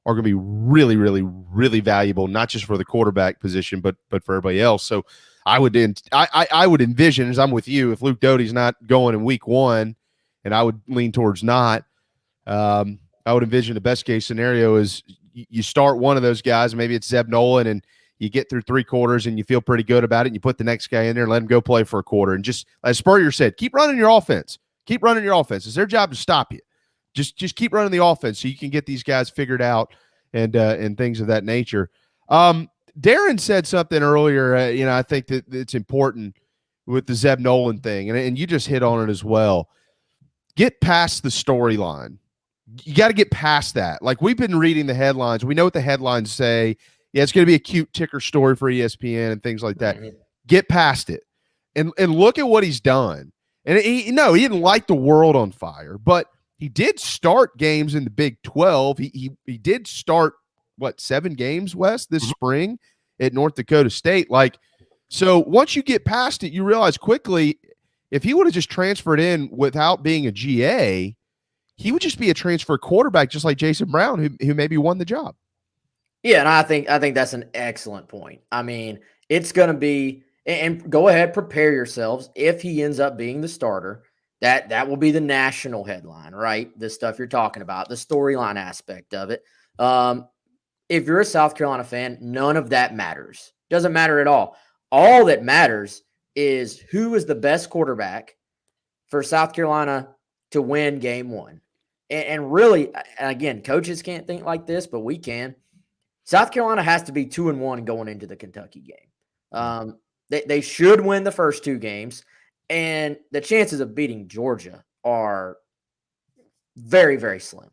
are going to be really, really, really valuable, not just for the quarterback position, but for everybody else. So I would envision, as I'm with you, if Luke Doty's not going in week 1, and I would lean towards not, I would envision the best case scenario is you start one of those guys, maybe it's Zeb Nolan, and you get through 3 quarters and you feel pretty good about it, and you put the next guy in there and let him go play for a quarter. And just, as Spurrier said, keep running your offense. Keep running your offense. It's their job to stop you. Just keep running the offense so you can get these guys figured out and things of that nature. Darren said something earlier. I think that it's important with the Zeb Nolan thing, and you just hit on it as well. Get past the storyline. You got to get past that. Like, we've been reading the headlines. We know what the headlines say. Yeah, it's going to be a cute ticker story for ESPN and things like that. Mm-hmm. Get past it and look at what he's done. And he didn't light the world on fire, but he did start games in the Big 12. He did start, 7 games, Wes, this spring at North Dakota State. So once you get past it, you realize quickly, if he would have just transferred in without being a GA, he would just be a transfer quarterback, just like Jason Brown, who maybe won the job. Yeah, and I think that's an excellent point. I mean, it's going to be, and go ahead, prepare yourselves. If he ends up being the starter, that will be the national headline, right? The stuff you're talking about, the storyline aspect of it. If you're a South Carolina fan, none of that matters. Doesn't matter at all. All that matters is who is the best quarterback for South Carolina to win game 1. And really, again, coaches can't think like this, but we can. South Carolina has to be 2-1 going into the Kentucky game. They should win the first 2 games, and the chances of beating Georgia are very, very slim.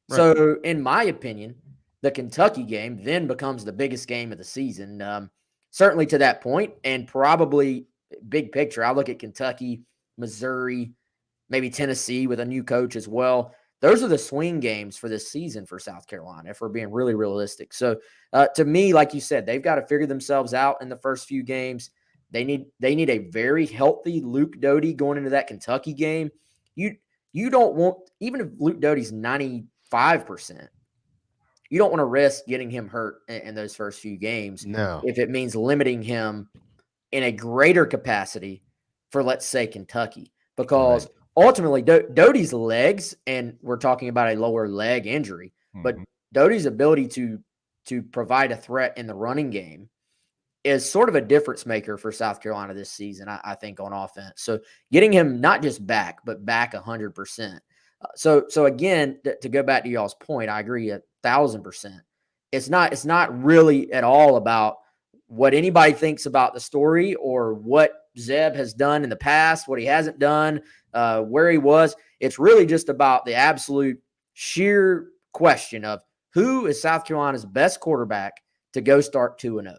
Right. So, in my opinion, the Kentucky game then becomes the biggest game of the season, certainly to that point, and probably big picture. I look at Kentucky, Missouri, maybe Tennessee with a new coach as well. Those are the swing games for this season for South Carolina, if we're being really realistic. So, to me, like you said, they've got to figure themselves out in the first few games. They need a very healthy Luke Doty going into that Kentucky game. You you don't want, even if Luke Doty's 95%, you don't want to risk getting him hurt in those first few games. No. If it means limiting him in a greater capacity for, let's say, Kentucky, because ultimately Doty's legs, and we're talking about a lower leg injury, but Doty's ability to provide a threat in the running game is sort of a difference maker for South Carolina this season, I think, on offense. So getting him not just back, but back 100%. So again, to go back to y'all's point, I agree 1,000%. It's not really at all about what anybody thinks about the story or what Zeb has done in the past, what he hasn't done, where he was. It's really just about the absolute sheer question of who is South Carolina's best quarterback to go start 2-0.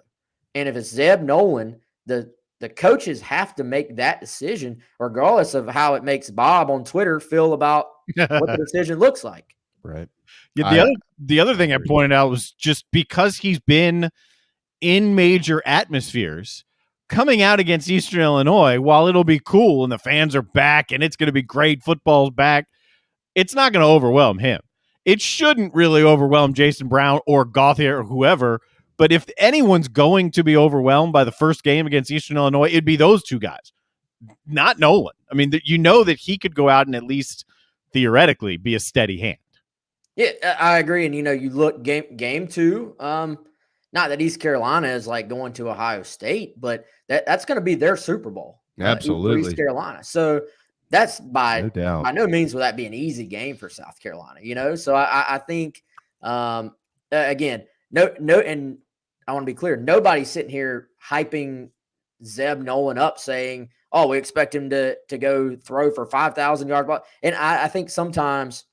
And if it's Zeb Nolan, the coaches have to make that decision, regardless of how it makes Bob on Twitter feel about what the decision looks like. Right. Yeah, the other thing I pointed out was just because he's been in major atmospheres, coming out against Eastern Illinois, while it'll be cool and the fans are back and it's going to be great, football's back, it's not going to overwhelm him. It shouldn't really overwhelm Jason Brown or Gauthier or whoever. But if anyone's going to be overwhelmed by the first game against Eastern Illinois, it'd be those two guys, not Nolan. I mean, you know that he could go out and at least theoretically be a steady hand. Yeah, I agree. And, you look game 2, not that East Carolina is like going to Ohio State, but that's going to be their Super Bowl. Absolutely. For East Carolina. So that's by no means will that be an easy game for South Carolina, So I think, again, no, and I want to be clear, nobody's sitting here hyping Zeb Nolan up saying, oh, we expect him to go throw for 5,000 yards. And I think sometimes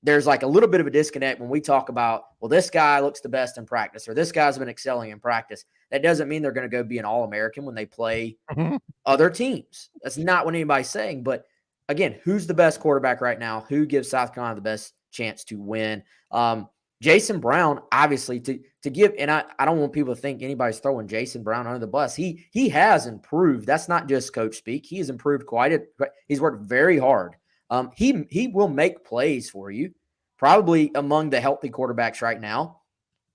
there's like a little bit of a disconnect when we talk about, well, this guy looks the best in practice or this guy's been excelling in practice. That doesn't mean they're going to go be an All-American when they play other teams. That's not what anybody's saying. But again, who's the best quarterback right now? Who gives South Carolina the best chance to win? Jason Brown, obviously, to give, and I don't want people to think anybody's throwing Jason Brown under the bus. He has improved. That's not just coach speak. He has improved he's worked very hard. He will make plays for you, probably among the healthy quarterbacks right now.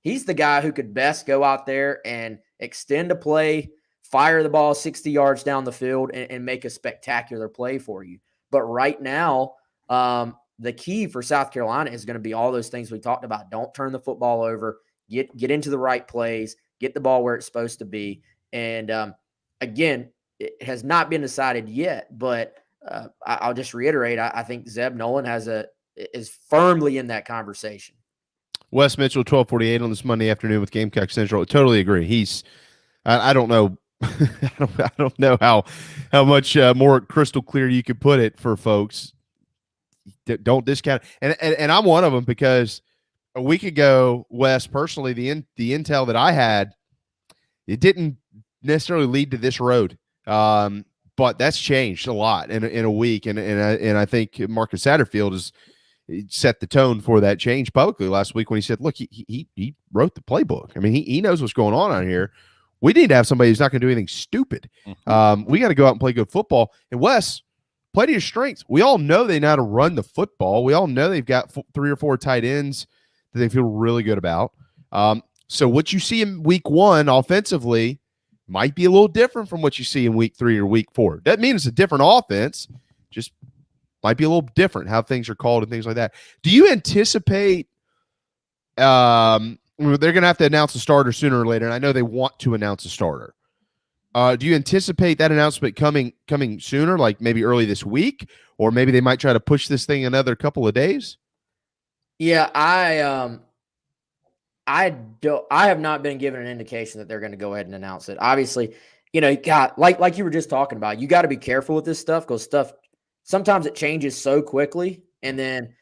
He's the guy who could best go out there and extend a play, fire the ball 60 yards down the field, and make a spectacular play for you. But right now, the key for South Carolina is going to be all those things we talked about. Don't turn the football over. Get into the right plays. Get the ball where it's supposed to be. And again, it has not been decided yet, but I'll just reiterate. I think Zeb Nolan is firmly in that conversation. Wes Mitchell, 1248 on this Monday afternoon with Gamecock Central. Totally agree. He's, I don't know. I don't know how much more crystal clear you could put it for folks. Don't discount it. And I'm one of them, because a week ago, Wes, personally, the intel that I had, it didn't necessarily lead to this road. But that's changed a lot in a week. And I think Marcus Satterfield has set the tone for that change publicly last week when he said, look, he wrote the playbook. I mean, he knows what's going on out here. We need to have somebody who's not going to do anything stupid. We got to go out and play good football. And Wes, play to your strengths. We all know they know how to run the football. We all know they've got 3 or 4 tight ends that they feel really good about. So what you see in week 1 offensively might be a little different from what you see in week 3 or week 4. That means it's a different offense, just might be a little different how things are called and things like that. Do you anticipate they're going to have to announce a starter sooner or later, and I know they want to announce a starter. Do you anticipate that announcement coming sooner, like maybe early this week, or maybe they might try to push this thing another couple of days? Yeah, I have not been given an indication that they're going to go ahead and announce it. Obviously, like you were just talking about, you got to be careful with this stuff, because sometimes it changes so quickly, and then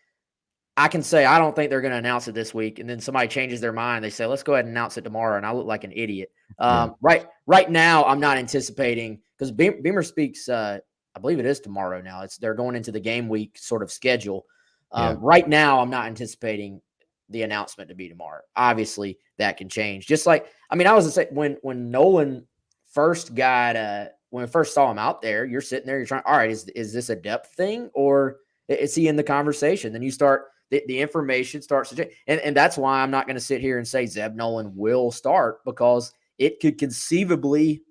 I can say I don't think they're going to announce it this week, and then somebody changes their mind. They say, let's go ahead and announce it tomorrow, and I look like an idiot. Right now, I'm not anticipating, because Beamer speaks, I believe it is tomorrow now. They're going into the game week sort of schedule. Right now, I'm not anticipating the announcement to be tomorrow. Obviously, that can change. Just like, I was going to say, when Nolan first when we first saw him out there, you're sitting there, you're trying, all right, is this a depth thing, or Is he in the conversation? Then you start the information starts to change. And that's why I'm not going to sit here and say Zeb Nolan will start, because it could conceivably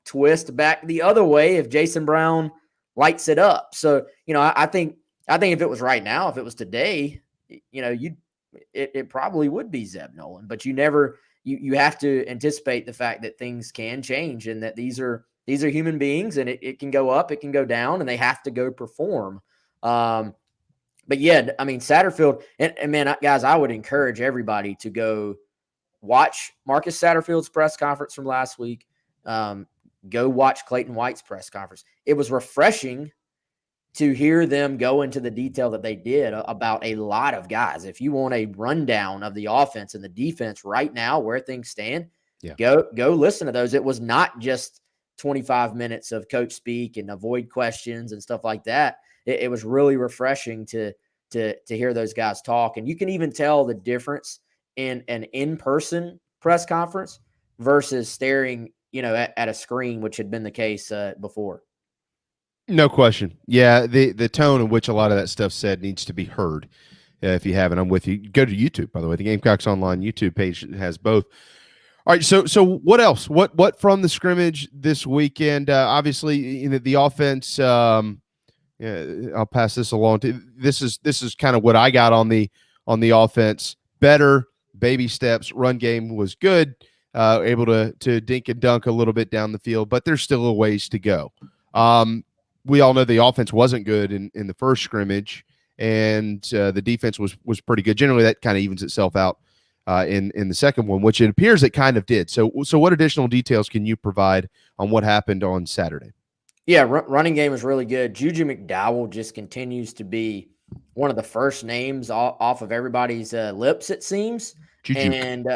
twist back the other way if Jason Brown lights it up. So, I think if it was right now, if it was today, it probably would be Zeb Nolan, but you have to anticipate the fact that things can change and that these are human beings, and it can go up, it can go down, and they have to go perform. But yeah, I mean, Satterfield, and man, guys, I would encourage everybody to go watch Marcus Satterfield's press conference from last week. Go watch Clayton White's press conference. It was refreshing to hear them go into the detail that they did about a lot of guys. If you want a rundown of the offense and the defense right now, where things stand, go listen to those. It was not just 25 minutes of coach speak and avoid questions and stuff like that. It was really refreshing to hear those guys talk. And you can even tell the difference in an in-person press conference versus staring, at a screen, which had been the case before. No question. Yeah, the tone in which a lot of that stuff said needs to be heard. If you haven't, I'm with you. Go to YouTube, by the way. The Gamecocks Online YouTube page has both. All right, so what else? What from the scrimmage this weekend? Obviously, the offense. I'll pass this along to this is kind of what I got on the offense. Better baby steps. Run game was good. Able to dink and dunk a little bit down the field, but there's still a ways to go. We all know the offense wasn't good in the first scrimmage, and the defense was pretty good. Generally, that kind of evens itself out in the second one, which it appears it kind of did. So what additional details can you provide on what happened on Saturday? Yeah, running game was really good. Juju McDowell just continues to be one of the first names off of everybody's lips, it seems. Juju. And,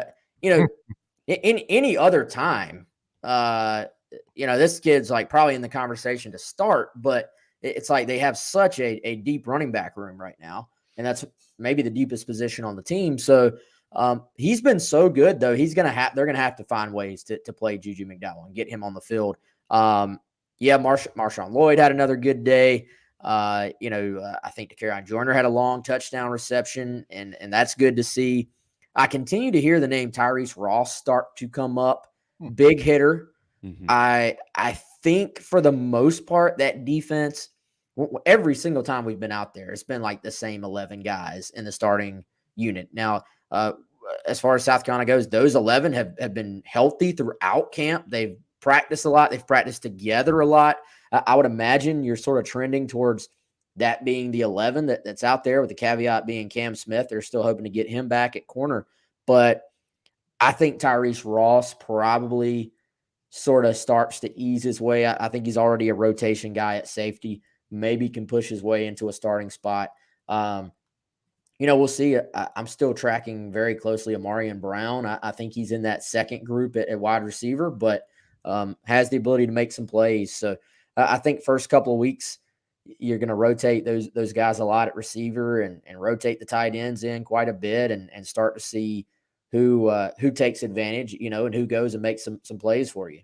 in any other time, this kid's like probably in the conversation to start, but it's like they have such a deep running back room right now, and that's maybe the deepest position on the team. So he's been so good, though. They're going to have to find ways to play Juju McDowell and get him on the field. Marshawn Lloyd had another good day. I think De'Carron Joyner had a long touchdown reception, and that's good to see. I continue to hear the name Tyrese Ross start to come up. Big hitter. Mm-hmm. I think for the most part, that defense, every single time we've been out there, it's been like the same 11 guys in the starting unit. Now, as far as South Carolina goes, those 11 have been healthy throughout camp. They've practiced a lot. They've practiced together a lot. I would imagine you're sort of trending towards that being the 11 that's out there, with the caveat being Cam Smith. They're still hoping to get him back at corner. But I think Tyrese Ross probably sort of starts to ease his way. I think he's already a rotation guy at safety. Maybe can push his way into a starting spot. We'll see. I'm still tracking very closely Amarian Brown. I think he's in that second group at wide receiver, but has the ability to make some plays. So I think first couple of weeks, you're going to rotate those guys a lot at receiver and rotate the tight ends in quite a bit and start to see who takes advantage, and who goes and makes some plays for you.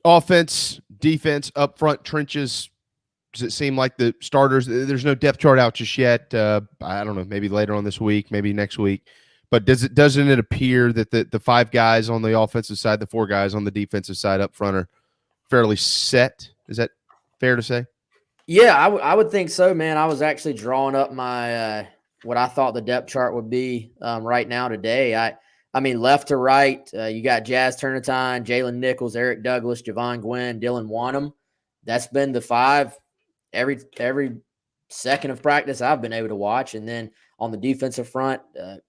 Offense, defense, up front, trenches. Does it seem like the starters, there's no depth chart out just yet? I don't know, maybe later on this week, maybe next week. But doesn't it appear that the five guys on the offensive side, the four guys on the defensive side up front are fairly set? Is that fair to say? Yeah, I would think so, man. I was actually drawing up my what I thought the depth chart would be right now today. I mean, left to right, you got Jazz Turnetine, Jalen Nichols, Eric Douglas, Javon Gwynn, Dylan Wanham. That's been the five every second of practice I've been able to watch. And then on the defensive front,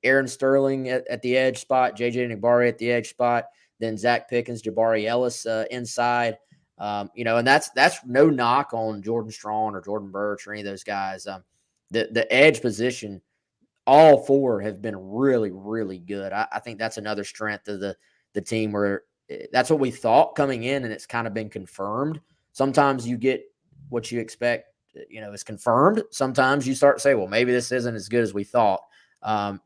Aaron Sterling at the edge spot, JJ Nigbari at the edge spot, then Zach Pickens, Jabari Ellis inside. And that's no knock on Jordan Strong or Jordan Birch or any of those guys. The edge position, all four have been really, really good. I think that's another strength of the team, where that's what we thought coming in, and it's kind of been confirmed. Sometimes you get what you expect, is confirmed. Sometimes you start to say, well, maybe this isn't as good as we thought.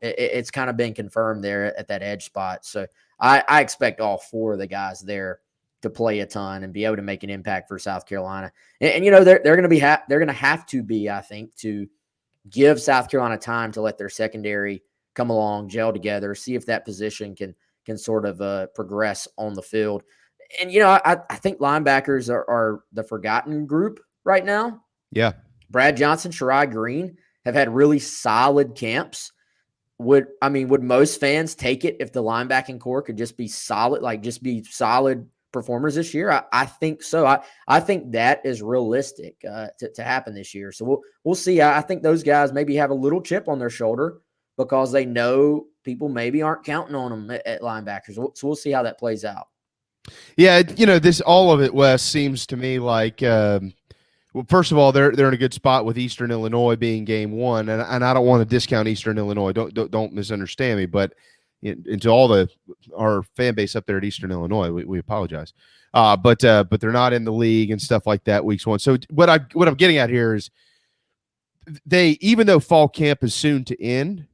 It's kind of been confirmed there at that edge spot. So I expect all four of the guys there to play a ton and be able to make an impact for South Carolina. And you know, they're going to be they're going to have to be, I think, to give South Carolina time to let their secondary come along, gel together, see if that position can sort of progress on the field. And, you know, I think linebackers are the forgotten group right now. Yeah. Brad Johnson, Shirai Green have had really solid camps. Would most fans take it if the linebacking core could just be solid, like just be solid performers this year? I think so. I think that is realistic to happen this year. So we'll see. I think those guys maybe have a little chip on their shoulder because they know people maybe aren't counting on them at linebackers. So we'll see how that plays out. Yeah, you know, all of it, Wes, seems to me like well, first of all, they're in a good spot with Eastern Illinois being game one, and I don't want to discount Eastern Illinois. Don't misunderstand me, but into all our fan base up there at Eastern Illinois, we apologize. But they're not in the league and stuff like that weeks one. So what I'm getting at here is even though fall camp is soon to end,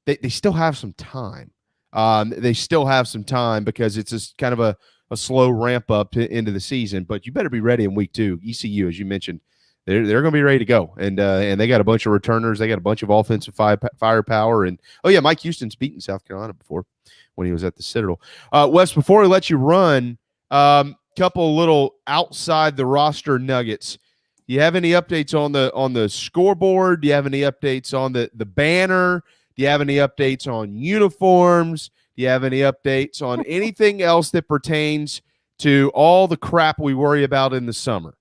they still have some time. They still have some time because it's just kind of a slow ramp up into the season, but you better be ready in week 2. ECU, as you mentioned, they're going to be ready to go. And they got a bunch of returners. They got a bunch of offensive firepower. And Mike Houston's beaten South Carolina before when he was at the Citadel. Wes, before we let you run, couple little outside the roster nuggets. Do you have any updates on the scoreboard? Do you have any updates on the banner? Do you have any updates on uniforms? Do you have any updates on anything else that pertains to all the crap we worry about in the summer?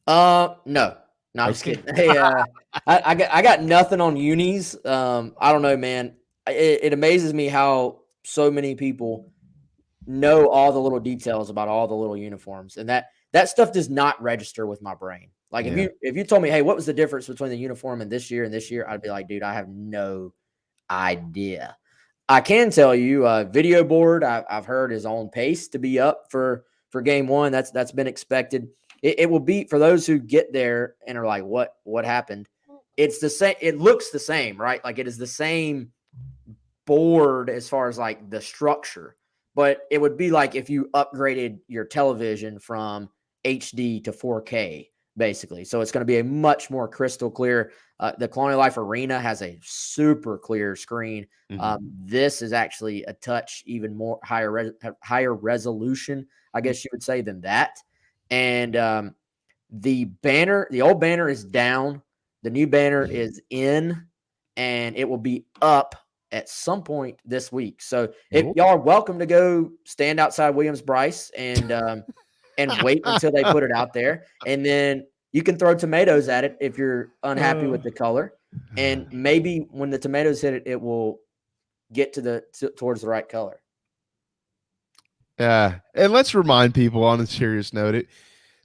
No, I'm just kidding. Hey, I got nothing on unis. I don't know, man. It amazes me how so many people know all the little details about all the little uniforms, and that stuff does not register with my brain. Like if you told me, hey, what was the difference between the uniform and this year, I'd be like, dude, I have no idea. I can tell you, video board I've heard is on pace to be up for game one. That's been expected. It will be for those who get there and are like, what happened? It's the same. It looks the same, right? Like it is the same board as far as like the structure, but it would be like if you upgraded your television from HD to 4K. Basically. So it's going to be a much more crystal clear. The Colonial Life Arena has a super clear screen. Mm-hmm. This is actually a touch even more higher resolution, I guess you would say, than that. And the old banner is down. The new banner is in, and it will be up at some point this week. So if y'all are welcome to go stand outside Williams-Brice and wait until they put it out there. And then you can throw tomatoes at it if you're unhappy with the color. And maybe when the tomatoes hit it, it will get towards the right color. Yeah. And let's remind people on a serious note,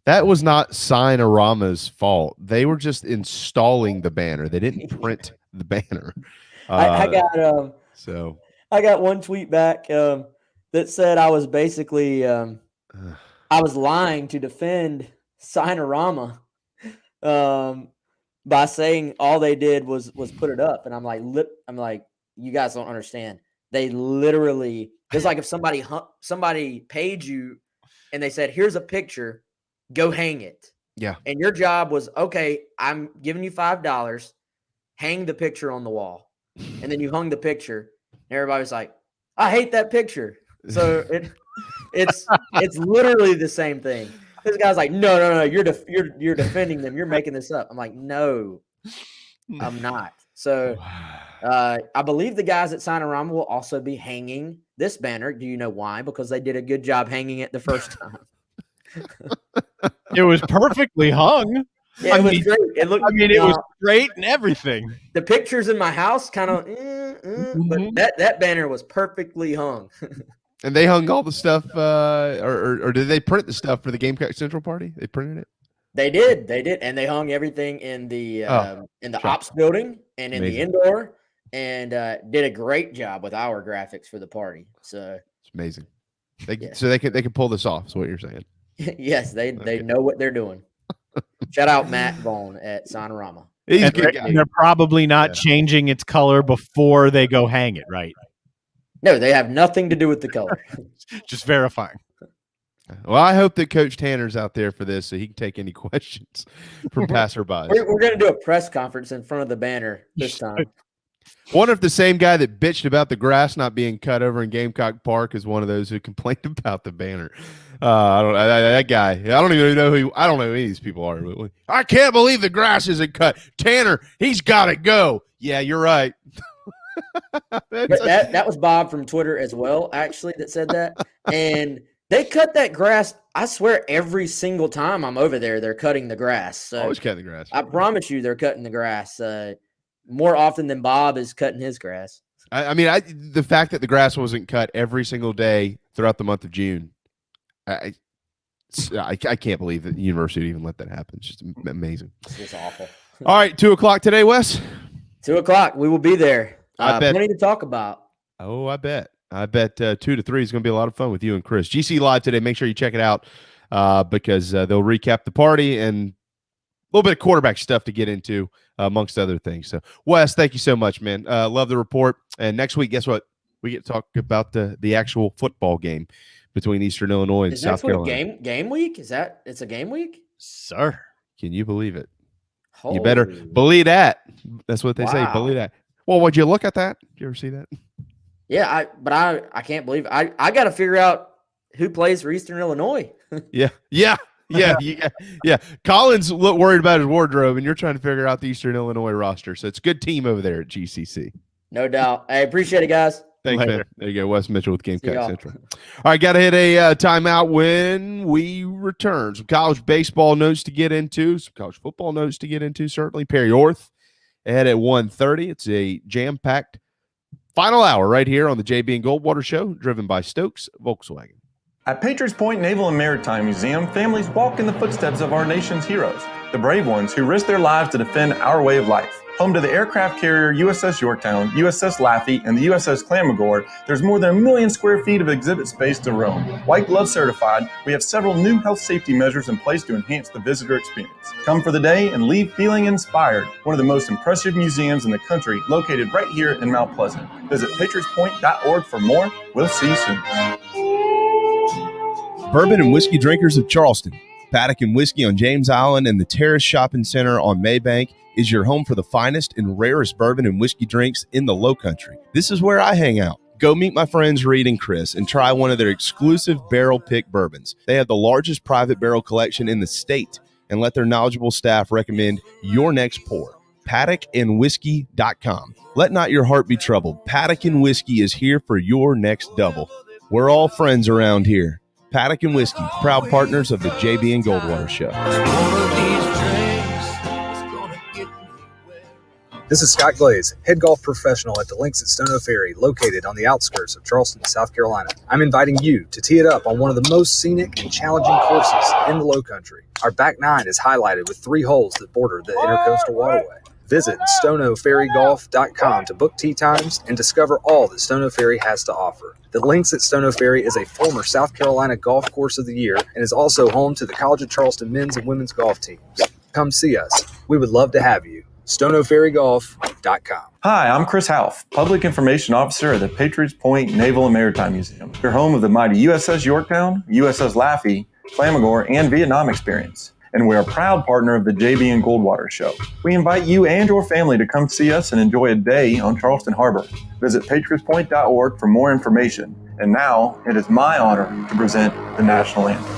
that was not Signorama's fault. They were just installing the banner. They didn't print the banner. I got one tweet back that said I was basically I was lying to defend Signorama by saying all they did was put it up, and I'm like, you guys don't understand. They literally, it's like if somebody paid you and they said, here's a picture, go hang it. Yeah. And your job was, okay, I'm giving you $5, hang the picture on the wall. And then you hung the picture, and everybody was like, I hate that picture. So it's literally the same thing. This guy's like, no, you're defending them. You're making this up. I'm like, no, I'm not. So I believe the guys at Signorama will also be hanging this banner. Do you know why? Because they did a good job hanging it the first time. It was perfectly hung. Yeah, it was great. It was great and everything. The pictures in my house kind of, but that banner was perfectly hung. And they hung all the stuff, or did they print the stuff for the Gamecock Central Party? They printed it. They did, and they hung everything in the ops building and in the indoor, and did a great job with our graphics for the party. So it's amazing. So they can pull this off. Is what you're saying? Yes, they know what they're doing. Shout out Matt Vaughn at Sonorama. He's a good guy. And they're probably not changing its color before they go hang it, right? No, they have nothing to do with the color. Just verifying. Well, I hope that Coach Tanner's out there for this so he can take any questions from passerbys. We're going to do a press conference in front of the banner this time. Wonder if the same guy that bitched about the grass not being cut over in Gamecock Park is one of those who complained about the banner. That guy. I don't even know who. I don't know who any of these people are. I can't believe the grass isn't cut. Tanner, he's got to go. Yeah, you're right. that was Bob from Twitter as well, actually, that said that. And they cut that grass. I swear, every single time I'm over there, they're cutting the grass. So always cutting the grass. I promise you, they're cutting the grass more often than Bob is cutting his grass. The fact that the grass wasn't cut every single day throughout the month of June, I can't believe that the university would even let that happen. It's just amazing. It's awful. All right, 2:00 today, Wes. 2:00. We will be there. I bet. Plenty to talk about. Oh, I bet. 2 to 3 is going to be a lot of fun with you and Chris. GC Live today. Make sure you check it out because they'll recap the party and a little bit of quarterback stuff to get into, amongst other things. So, Wes, thank you so much, man. Love the report. And next week, guess what? We get to talk about the actual football game between Eastern Illinois and South Carolina. Game week? It's a game week? Sir. Can you believe it? Holy. You better believe that. That's what they say. Believe that. Well, would you look at that? Did you ever see that? Yeah, I can't believe it. I got to figure out who plays for Eastern Illinois. Yeah. Colin's worried about his wardrobe, and you're trying to figure out the Eastern Illinois roster. So it's a good team over there at GCC. No doubt. I appreciate it, guys. Thanks, man. There you go. Wes Mitchell with Gamecock Central. All right, got to hit a timeout when we return. Some college baseball notes to get into, some college football notes to get into, certainly. Perry Orth ahead at 1:30. It's a jam-packed final hour right here on the JB and Goldwater Show, driven by Stokes Volkswagen. At Patriots Point Naval and Maritime Museum, families walk in the footsteps of our nation's heroes, the brave ones who risked their lives to defend our way of life. Home to the aircraft carrier USS Yorktown, USS Laffey, and the USS Clamagore, there's more than 1 million square feet of exhibit space to roam. White Glove certified, we have several new health safety measures in place to enhance the visitor experience. Come for the day and leave feeling inspired. One of the most impressive museums in the country, located right here in Mount Pleasant. Visit patriotspoint.org for more. We'll see you soon. Bourbon and whiskey drinkers of Charleston. Paddock and Whiskey on James Island and the Terrace Shopping Center on Maybank is your home for the finest and rarest bourbon and whiskey drinks in the Lowcountry. This is where I hang out. Go meet my friends Reed and Chris and try one of their exclusive barrel pick bourbons. They have the largest private barrel collection in the state and let their knowledgeable staff recommend your next pour. PaddockandWhiskey.com. Let not your heart be troubled. Paddock and Whiskey is here for your next double. We're all friends around here. Paddock and Whiskey, proud partners of the JB and Goldwater Show. This is Scott Glaze, head golf professional at the Links at Stono Ferry, located on the outskirts of Charleston, South Carolina. I'm inviting you to tee it up on one of the most scenic and challenging courses in the Lowcountry. Our back nine is highlighted with 3 holes that border the Intercoastal Waterway. Visit StonoFerryGolf.com to book tee times and discover all that Stono Ferry has to offer. The Links at Stono Ferry is a former South Carolina Golf Course of the Year and is also home to the College of Charleston men's and women's golf teams. Come see us. We would love to have you. StonoFerryGolf.com. Hi, I'm Chris Half, Public Information Officer at the Patriots Point Naval and Maritime Museum. You're home of the mighty USS Yorktown, USS Laffey, Clamagore, and Vietnam experience. And we're a proud partner of the JB and Goldwater Show. We invite you and your family to come see us and enjoy a day on Charleston Harbor. Visit patriotspoint.org for more information. And now, it is my honor to present the national anthem.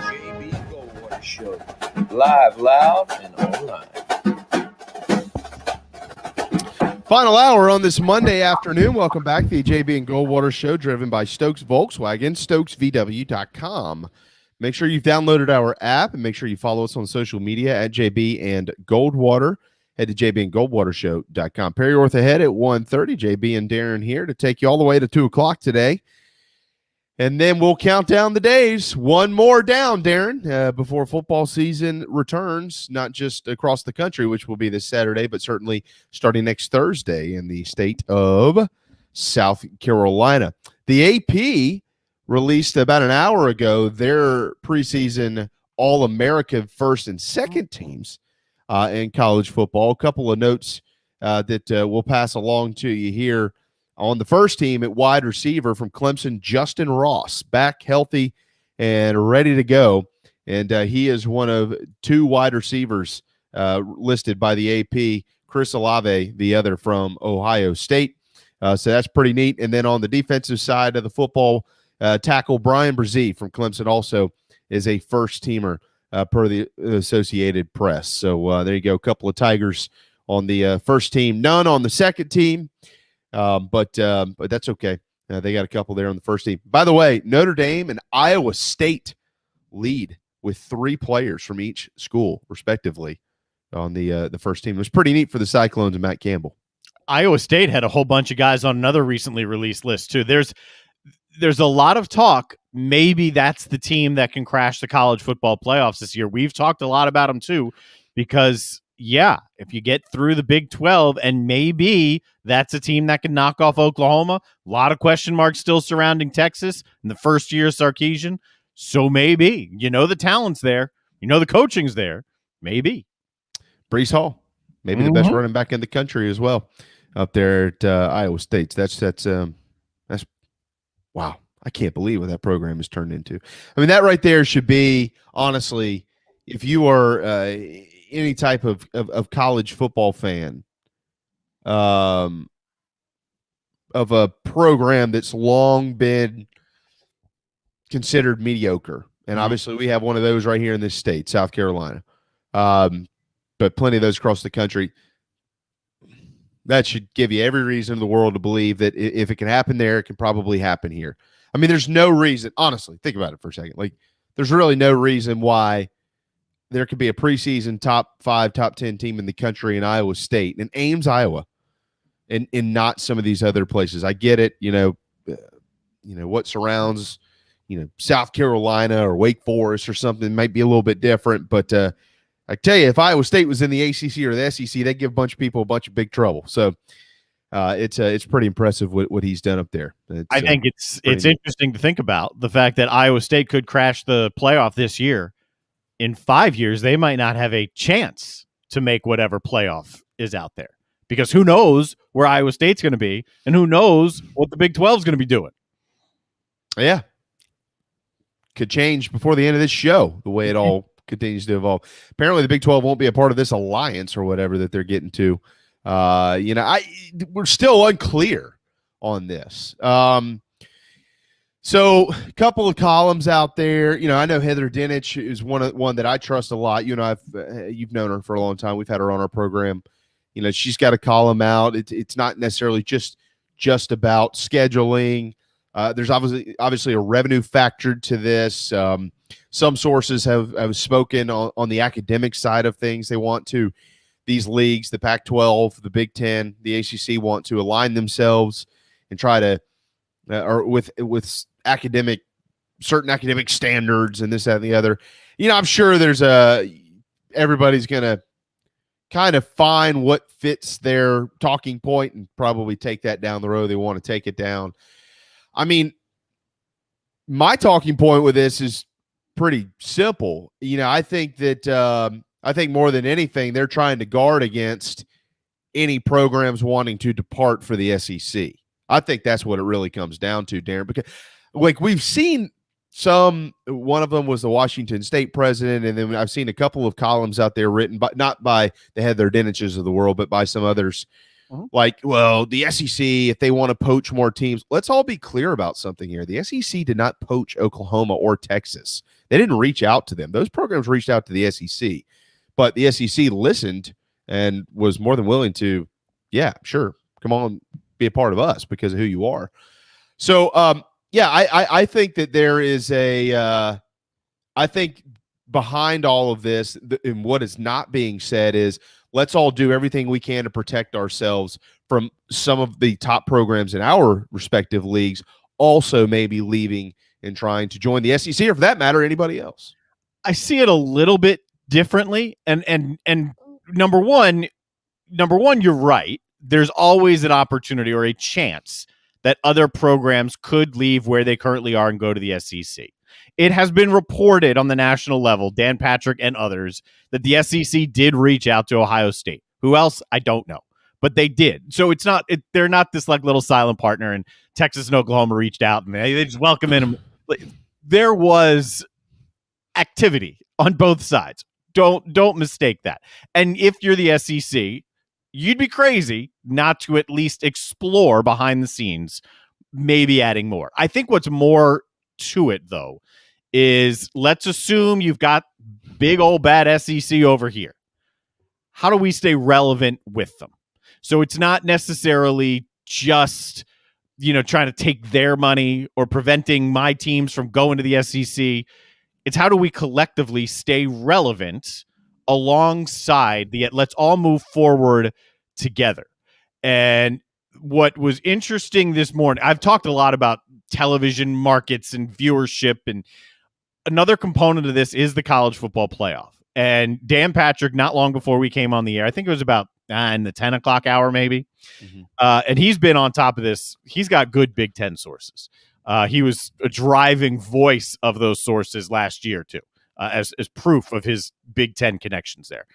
JB Goldwater Show. Live, loud, and online. Final hour on this Monday afternoon. Welcome back to the JB and Goldwater Show, driven by Stokes Volkswagen, stokesvw.com. Make sure you've downloaded our app and make sure you follow us on social media at JB and Goldwater. Head to jbandgoldwatershow.com. Perry Orth ahead at 1:30. JB and Darren here to take you all the way to 2 o'clock today. And then we'll count down the days. One more down, Darren, before football season returns, not just across the country, which will be this Saturday, but certainly starting next Thursday in the state of South Carolina. The AP released about an hour ago their preseason All-America first and second teams in college football. A couple of notes that we'll pass along to you here. On the first team at wide receiver from Clemson, Justin Ross, back healthy and ready to go. And he is one of 2 wide receivers listed by the AP. Chris Olave, the other from Ohio State. So that's pretty neat. And then on the defensive side of the football, tackle Brian Brzee from Clemson also is a first-teamer per the Associated Press. So there you go, a couple of Tigers on the first team, none on the second team. But that's okay. They got a couple there on the first team. By the way, Notre Dame and Iowa State lead with 3 players from each school, respectively, on the first team. It was pretty neat for the Cyclones and Matt Campbell. Iowa State had a whole bunch of guys on another recently released list, too. There's a lot of talk. Maybe that's the team that can crash the college football playoffs this year. We've talked a lot about them, too, because – yeah, if you get through the Big 12, and maybe that's a team that can knock off Oklahoma. A lot of question marks still surrounding Texas in the first year of Sarkisian. So maybe, the talent's there. The coaching's there. Maybe. Breece Hall, maybe the best running back in the country as well, up there at Iowa State. That's wow. I can't believe what that program has turned into. I mean, that right there should be, honestly, if you are any type of college football fan of a program that's long been considered mediocre. And obviously we have one of those right here in this state, South Carolina. But plenty of those across the country. That should give you every reason in the world to believe that if it can happen there, it can probably happen here. I mean, there's no reason, honestly, think about it for a second. Like, there's really no reason why there could be a preseason top 5, top 10 team in the country in Iowa State, in Ames, Iowa, and not some of these other places. I get it, what surrounds, South Carolina or Wake Forest or something might be a little bit different, but I tell you, if Iowa State was in the ACC or the SEC, they'd give a bunch of people a bunch of big trouble. So it's pretty impressive what he's done up there. I think it's interesting to think about the fact that Iowa State could crash the playoff this year. In 5 years, they might not have a chance to make whatever playoff is out there, because who knows where Iowa State's going to be, and who knows what the Big 12 is going to be doing. Yeah. Could change before the end of this show, the way it all continues to evolve. Apparently the Big 12 won't be a part of this alliance or whatever that they're getting to. We're still unclear on this. So a couple of columns out there. I know Heather Dinich is one that I trust a lot. You've known her for a long time. We've had her on our program. She's got a column out. It's not necessarily just about scheduling. There's obviously a revenue factor to this. Some sources have spoken on the academic side of things. They want to, these leagues, the Pac-12, the Big Ten, the ACC, want to align themselves and try to, or with certain academic standards and this, that, and the other. I'm sure there's everybody's going to kind of find what fits their talking point and probably take that down the road they want to take it down. I mean, my talking point with this is pretty simple. I think that I think more than anything, they're trying to guard against any programs wanting to depart for the SEC. I think that's what it really comes down to, Darren, because like we've seen one of them was the Washington State president, and then I've seen a couple of columns out there written, but not by the Heather Diniches of the world, but by some others Like, well, the SEC, if they want to poach more teams, let's all be clear about something here. The SEC did not poach Oklahoma or Texas. They didn't reach out to them. Those programs reached out to the SEC, but the SEC listened and was more than willing to, yeah, sure, come on, be a part of us because of who you are. So, I think that there is I think behind all of this, and what is not being said is, let's all do everything we can to protect ourselves from some of the top programs in our respective leagues also maybe leaving and trying to join the SEC, or for that matter, anybody else. I see it a little bit differently. And number one, you're right. There's always an opportunity or a chance that other programs could leave where they currently are and go to the SEC. It has been reported on the national level, Dan Patrick and others, that the SEC did reach out to Ohio State. Who else? I don't know, but they did. So they're not this like little silent partner, and Texas and Oklahoma reached out and they just welcome in them. There was activity on both sides. Don't mistake that. And if you're the SEC, you'd be crazy not to at least explore behind the scenes, maybe adding more. I think what's more to it, though, is let's assume you've got big old bad SEC over here. How do we stay relevant with them? So it's not necessarily just, trying to take their money or preventing my teams from going to the SEC. It's how do we collectively stay relevant alongside let's all move forward together. And what was interesting this morning, I've talked a lot about television markets and viewership, and another component of this is the college football playoff. And Dan Patrick, not long before we came on the air, I think it was about in the 10 o'clock hour maybe, and he's been on top of this. He's got good Big Ten sources. He was a driving voice of those sources last year too, as proof of his Big Ten connections there.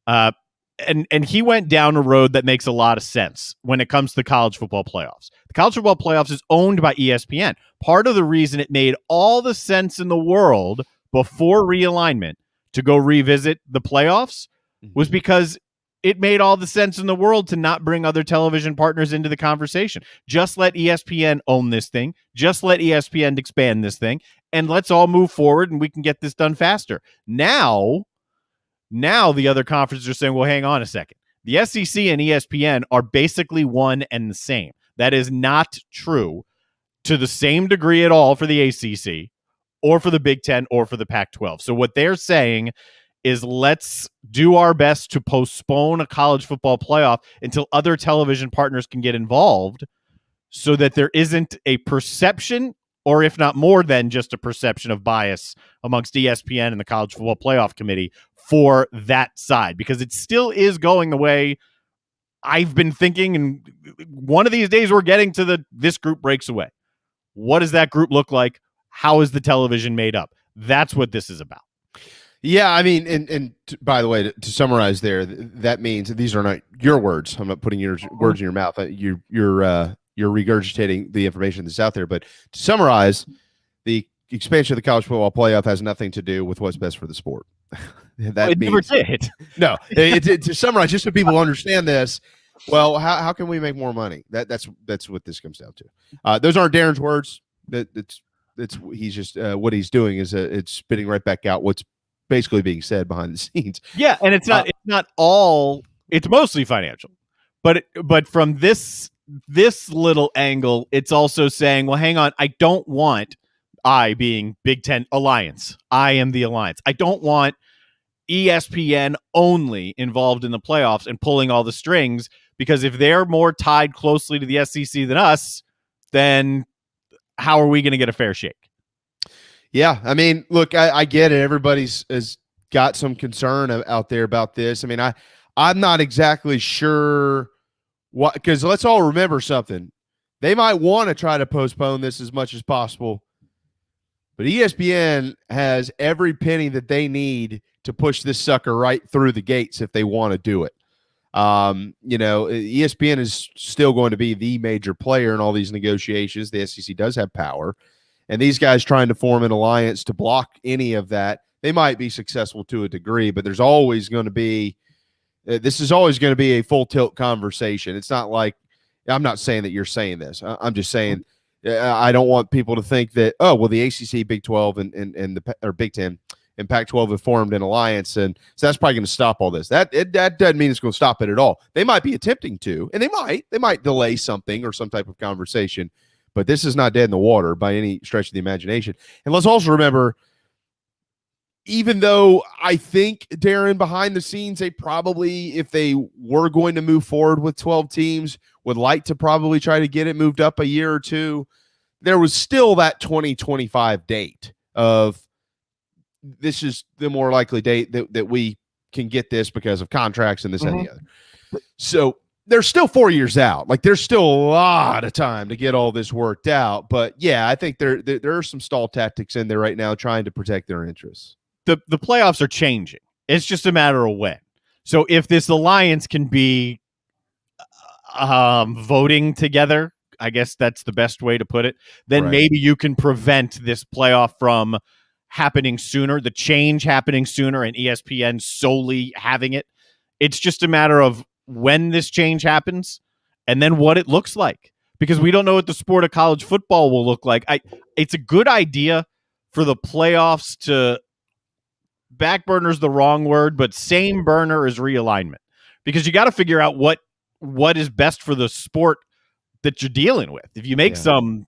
And he went down a road that makes a lot of sense when it comes to the college football playoffs. The college football playoffs is owned by ESPN. Part of the reason it made all the sense in the world before realignment to go revisit the playoffs was because it made all the sense in the world to not bring other television partners into the conversation. Just let ESPN own this thing. Just let ESPN expand this thing. And let's all move forward and we can get this done faster. Now the other conferences are saying, well, hang on a second. The SEC and ESPN are basically one and the same. That is not true to the same degree at all for the ACC or for the Big Ten or for the Pac-12. So what they're saying is let's do our best to postpone a college football playoff until other television partners can get involved so that there isn't a perception, or if not more than just a perception, of bias amongst ESPN and the College Football Playoff Committee for that side, because it still is going the way I've been thinking. And one of these days we're getting to this group breaks away. What does that group look like? How is the television made up? That's what this is about. Yeah, I mean, and by the way, to summarize there, that means these are not your words. I'm not putting your words in your mouth. You're regurgitating the information that's out there. But to summarize, the expansion of the college football playoff has nothing to do with what's best for the sport. It never did. No, to summarize, just so people understand this. Well, how can we make more money? That's what this comes down to. Those aren't Darren's words. He's just what he's doing is it's spitting right back out what's basically being said behind the scenes. Yeah, and it's not all. It's mostly financial, but from this little angle, it's also saying, well, hang on, I don't want being Big Ten Alliance. I am the Alliance. I don't want ESPN only involved in the playoffs and pulling all the strings, because if they're more tied closely to the SEC than us, then how are we going to get a fair shake? Yeah, I mean, look, I get it. Everybody's has got some concern out there about this. I mean, I'm not exactly sure what, because let's all remember something. They might want to try to postpone this as much as possible, but ESPN has every penny that they need to push this sucker right through the gates if they want to do it. ESPN is still going to be the major player in all these negotiations. The SEC does have power. And these guys trying to form an alliance to block any of that, they might be successful to a degree, but there's always going to be This is always going to be a full tilt conversation. It's not like, I'm not saying that you're saying this. I'm just saying I don't want people to think that, oh, well, the ACC, Big 12, and the Big 10 and Pac-12 have formed an alliance, and so that's probably going to stop all this. That doesn't mean it's going to stop it at all. They might be attempting to, and they might delay something or some type of conversation, but this is not dead in the water by any stretch of the imagination. And let's also remember, even though I think, Darren, behind the scenes, they probably, if they were going to move forward with 12 teams, would like to probably try to get it moved up a year or two, there was still that 2025 date of, this is the more likely date that we can get this because of contracts and this and the other. So they're still 4 years out. Like, there's still a lot of time to get all this worked out. But yeah, I think there are some stall tactics in there right now trying to protect their interests. The playoffs are changing. It's just a matter of when. So if this alliance can be voting together, I guess that's the best way to put it, then maybe you can prevent this playoff from happening sooner, the change happening sooner, and ESPN solely having it. It's just a matter of when this change happens and then what it looks like, because we don't know what the sport of college football will look like. It's a good idea for the playoffs to, back burner is the wrong word, but same burner is realignment, because you got to figure out what is best for the sport that you're dealing with. If you make some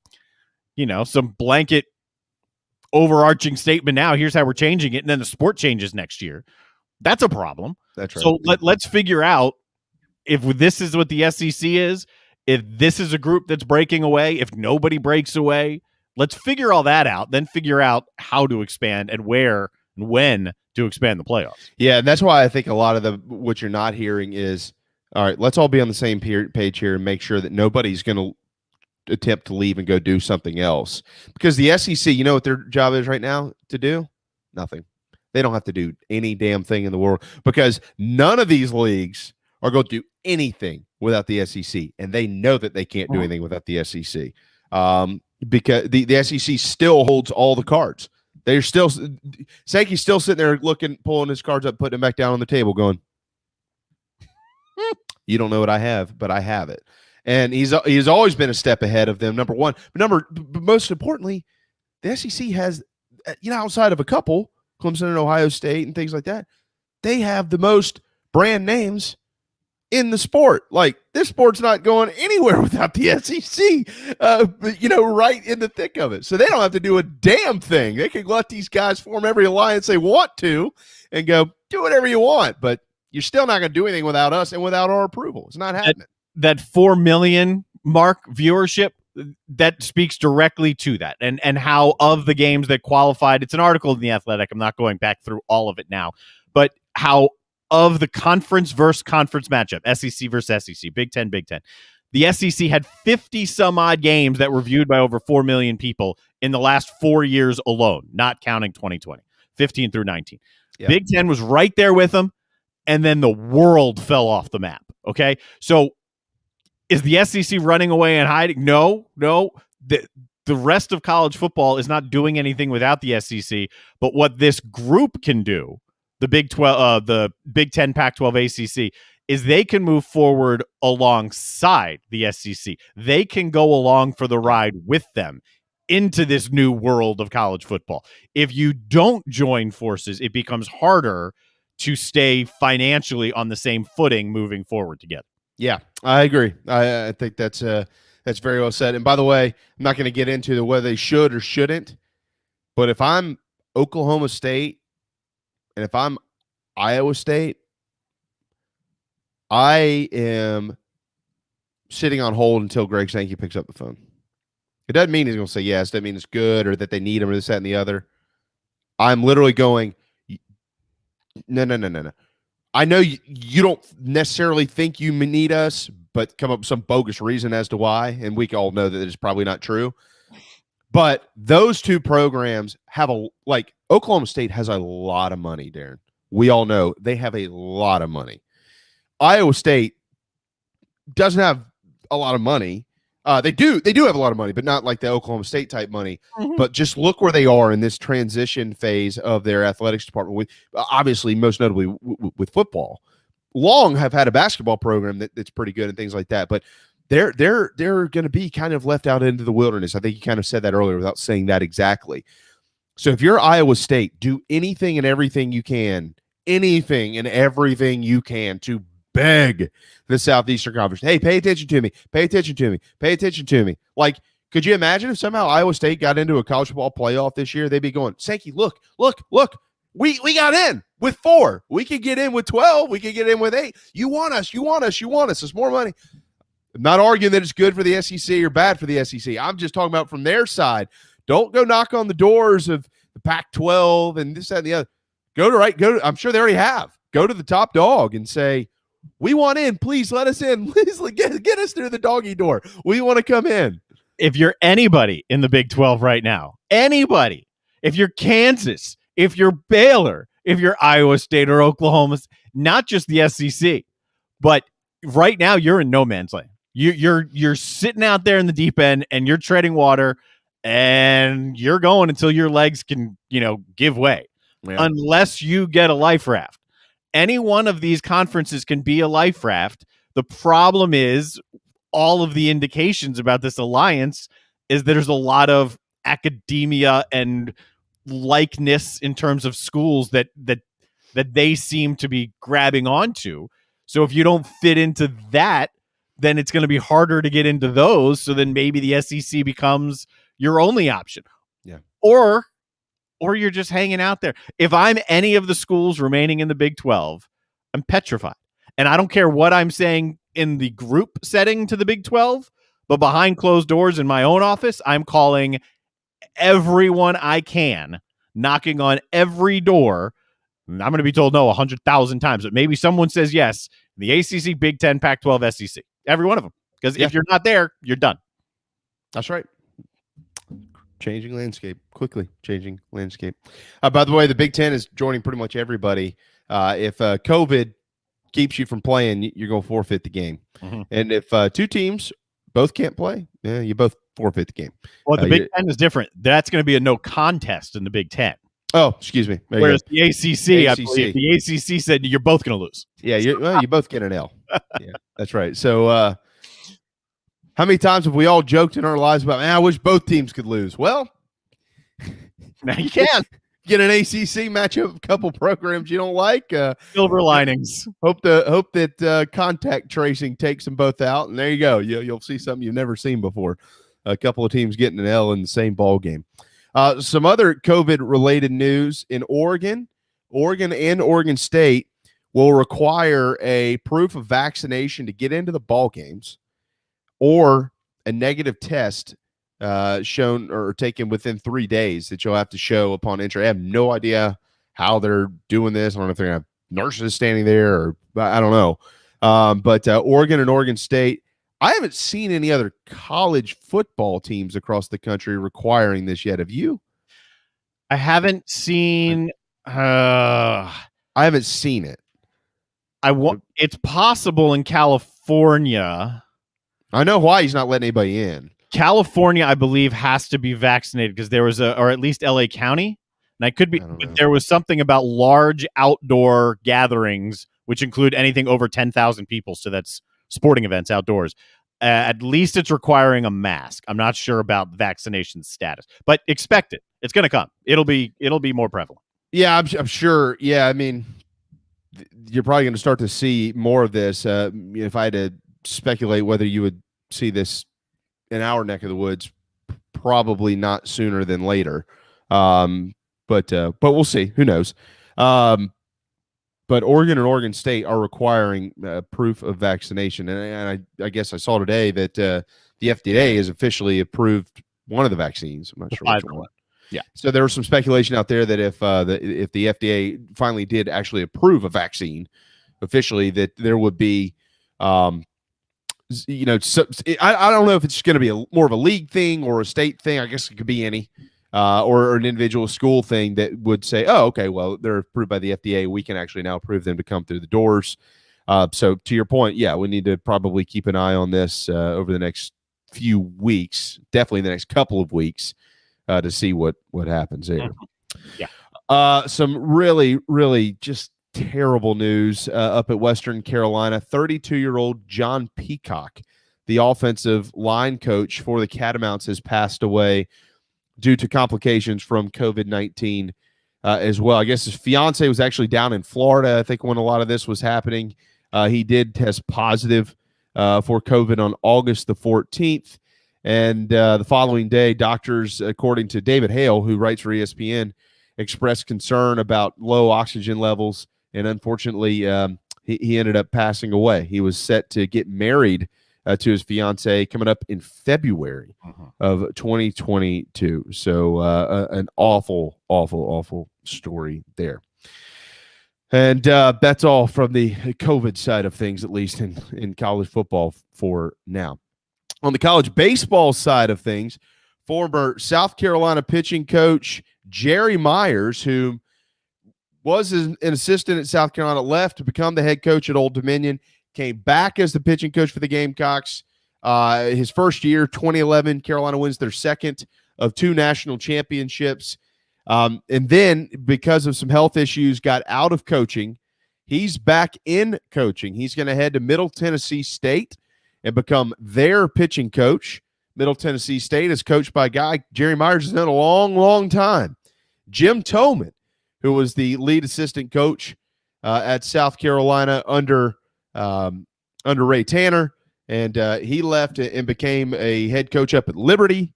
blanket overarching statement now, here's how we're changing it, and then the sport changes next year, that's a problem. That's right. So let's figure out if this is what the SEC is, if this is a group that's breaking away, if nobody breaks away. Let's figure all that out, then figure out how to expand and where and when to expand the playoffs. Yeah, and that's why I think a lot of what you're not hearing is, all right, let's all be on the same page here and make sure that nobody's going to attempt to leave and go do something else. Because the SEC, you know what their job is right now to do? Nothing. They don't have to do any damn thing in the world, because none of these leagues are going to do anything without the SEC, and they know that they can't do anything without the SEC. Because the SEC still holds all the cards. They're still, Sankey's still sitting there pulling his cards up, putting them back down on the table, going, you don't know what I have, but I have it. And he's always been a step ahead of them, number one. But most importantly, the SEC has, outside of a couple, Clemson and Ohio State and things like that, they have the most brand names in the sport. Like, this sport's not going anywhere without the SEC, right in the thick of it. So they don't have to do a damn thing. They can let these guys form every alliance they want to and go, do whatever you want. But you're still not going to do anything without us and without our approval. It's not happening. That 4 million mark viewership, that speaks directly to that, and how of the games that qualified, it's an article in The Athletic, I'm not going back through all of it now, but how of the conference versus conference matchup, SEC versus SEC, Big 10, the SEC had 50 some odd games that were viewed by over 4 million people in the last 4 years alone, not counting 2020, 15 through 19. Yeah. Big 10 was right there with them, and then the world fell off the map. Okay, so is the SEC running away and hiding? No. The rest of college football is not doing anything without the SEC. But what this group can do, the Big 12, the Big 10, Pac-12, ACC, is they can move forward alongside the SEC. They can go along for the ride with them into this new world of college football. If you don't join forces, it becomes harder to stay financially on the same footing moving forward together. Yeah, I agree. I think that's very well said. And by the way, I'm not going to get into whether they should or shouldn't, but if I'm Oklahoma State and if I'm Iowa State, I am sitting on hold until Greg Sankey picks up the phone. It doesn't mean he's going to say yes. It doesn't mean it's good or that they need him or this, that, and the other. I'm literally going, no. I know you don't necessarily think you need us, but come up with some bogus reason as to why, and we all know that it's probably not true. But those two programs have Oklahoma State has a lot of money, Darren. We all know they have a lot of money. Iowa State doesn't have a lot of money. They do have a lot of money, but not like the Oklahoma State type money. Mm-hmm. But just look where they are in this transition phase of their athletics department, with obviously most notably with football. long have had a basketball program that's pretty good and things like that, but they're going to be kind of left out into the wilderness. I think you kind of said that earlier without saying that exactly. So if you're Iowa State, do anything and everything you can to beg the Southeastern Conference, hey, pay attention to me. Like, could you imagine if somehow Iowa State got into a college football playoff this year? They'd be going, Sankey, look. We got in with 4. We could get in with 12. We could get in with 8. You want us. It's more money. I'm not arguing that it's good for the SEC or bad for the SEC. I'm just talking about from their side. Don't go knock on the doors of the Pac-12 and this, that, and the other. I'm sure they already have. Go to the top dog and say, we want in. Please let us in. Please get us through the doggy door. We want to come in. If you're anybody in the Big 12 right now, anybody, if you're Kansas, if you're Baylor, if you're Iowa State or Oklahoma, not just the SEC, but right now you're in no man's land. You're sitting out there in the deep end and you're treading water and you're going until your legs can, give way. Yeah. Unless you get a life raft. Any one of these conferences can be a life raft. The problem is all of the indications about this alliance is that there's a lot of academia and likeness in terms of schools that they seem to be grabbing onto. So if you don't fit into that, then it's going to be harder to get into those. So then maybe the SEC becomes your only option. Yeah. Or you're just hanging out there. If I'm any of the schools remaining in the Big 12, I'm petrified. And I don't care what I'm saying in the group setting to the Big 12, but behind closed doors in my own office, I'm calling everyone I can, knocking on every door. I'm going to be told no 100,000 times, but maybe someone says yes. The ACC, Big 10, Pac-12, SEC, every one of them. Because if you're not there, you're done. That's right. Changing landscape, quickly changing landscape. By the way, the Big 10 is joining pretty much everybody. If COVID keeps you from playing, you're going to forfeit the game. Mm-hmm. And if 2 teams both can't play, you both forfeit the game. Well, the Big 10 is different. That's going to be a no contest in the Big 10. Oh, excuse me. Whereas the ACC, I believe the ACC said you're both going to lose. Yeah, you both get an L. Yeah, that's right. So how many times have we all joked in our lives about, man, I wish both teams could lose? Well, now you can. Get an ACC matchup, a couple programs you don't like. Silver linings. Hope that contact tracing takes them both out, and there you go. You'll see something you've never seen before. A couple of teams getting an L in the same ball game. Some other COVID-related news in Oregon and Oregon State will require a proof of vaccination to get into the ball games, or a negative test shown or taken within 3 days that you'll have to show upon entry. I have no idea how they're doing this. I don't know if they're going to have nurses standing there, or I don't know. But Oregon and Oregon State, I haven't seen any other college football teams across the country requiring this yet. Have you? I haven't seen. I haven't seen it. It's possible in California. I know why he's not letting anybody in. California, I believe, has to be vaccinated because there was or at least LA County. And I could be, but there was something about large outdoor gatherings, which include anything over 10,000 people. So that's sporting events outdoors. At least it's requiring a mask. I'm not sure about vaccination status, but expect it. It's going to come. It'll be more prevalent. Yeah, I'm sure. Yeah, I mean, you're probably going to start to see more of this. If I had to speculate whether you would see this in our neck of the woods, probably not sooner than later. But we'll see. Who knows? But Oregon and Oregon State are requiring proof of vaccination. And I guess I saw today that the FDA has officially approved one of the vaccines. I'm not sure which one. Yeah. So there was some speculation out there that if the FDA finally did actually approve a vaccine officially, that there would be, I don't know if it's going to be more of a league thing or a state thing. I guess it could be any. Or an individual school thing that would say, oh, okay, well, they're approved by the FDA. We can actually now approve them to come through the doors. So to your point, yeah, we need to probably keep an eye on this over the next few weeks, definitely the next couple of weeks, to see what happens there. Yeah. Some really, really just terrible news up at Western Carolina. 32-year-old John Peacock, the offensive line coach for the Catamounts, has passed away due to complications from COVID-19 as well. I guess his fiance was actually down in Florida, I think, when a lot of this was happening. He did test positive for COVID on August the 14th. And the following day, doctors, according to David Hale, who writes for ESPN, expressed concern about low oxygen levels. And unfortunately, he ended up passing away. He was set to get married to his fiance coming up in February of 2022. So an awful, awful, awful story there. And that's all from the COVID side of things, at least in college football for now. On the college baseball side of things, former South Carolina pitching coach Jerry Myers, who was an assistant at South Carolina, left to become the head coach at Old Dominion, came back as the pitching coach for the Gamecocks. His first year, 2011, Carolina wins their second of 2 national championships. And then, because of some health issues, got out of coaching. He's back in coaching. He's going to head to Middle Tennessee State and become their pitching coach. Middle Tennessee State is coached by a guy Jerry Myers has known a long, long time, Jim Tolman, who was the lead assistant coach at South Carolina under Ray Tanner. And he left and became a head coach up at Liberty.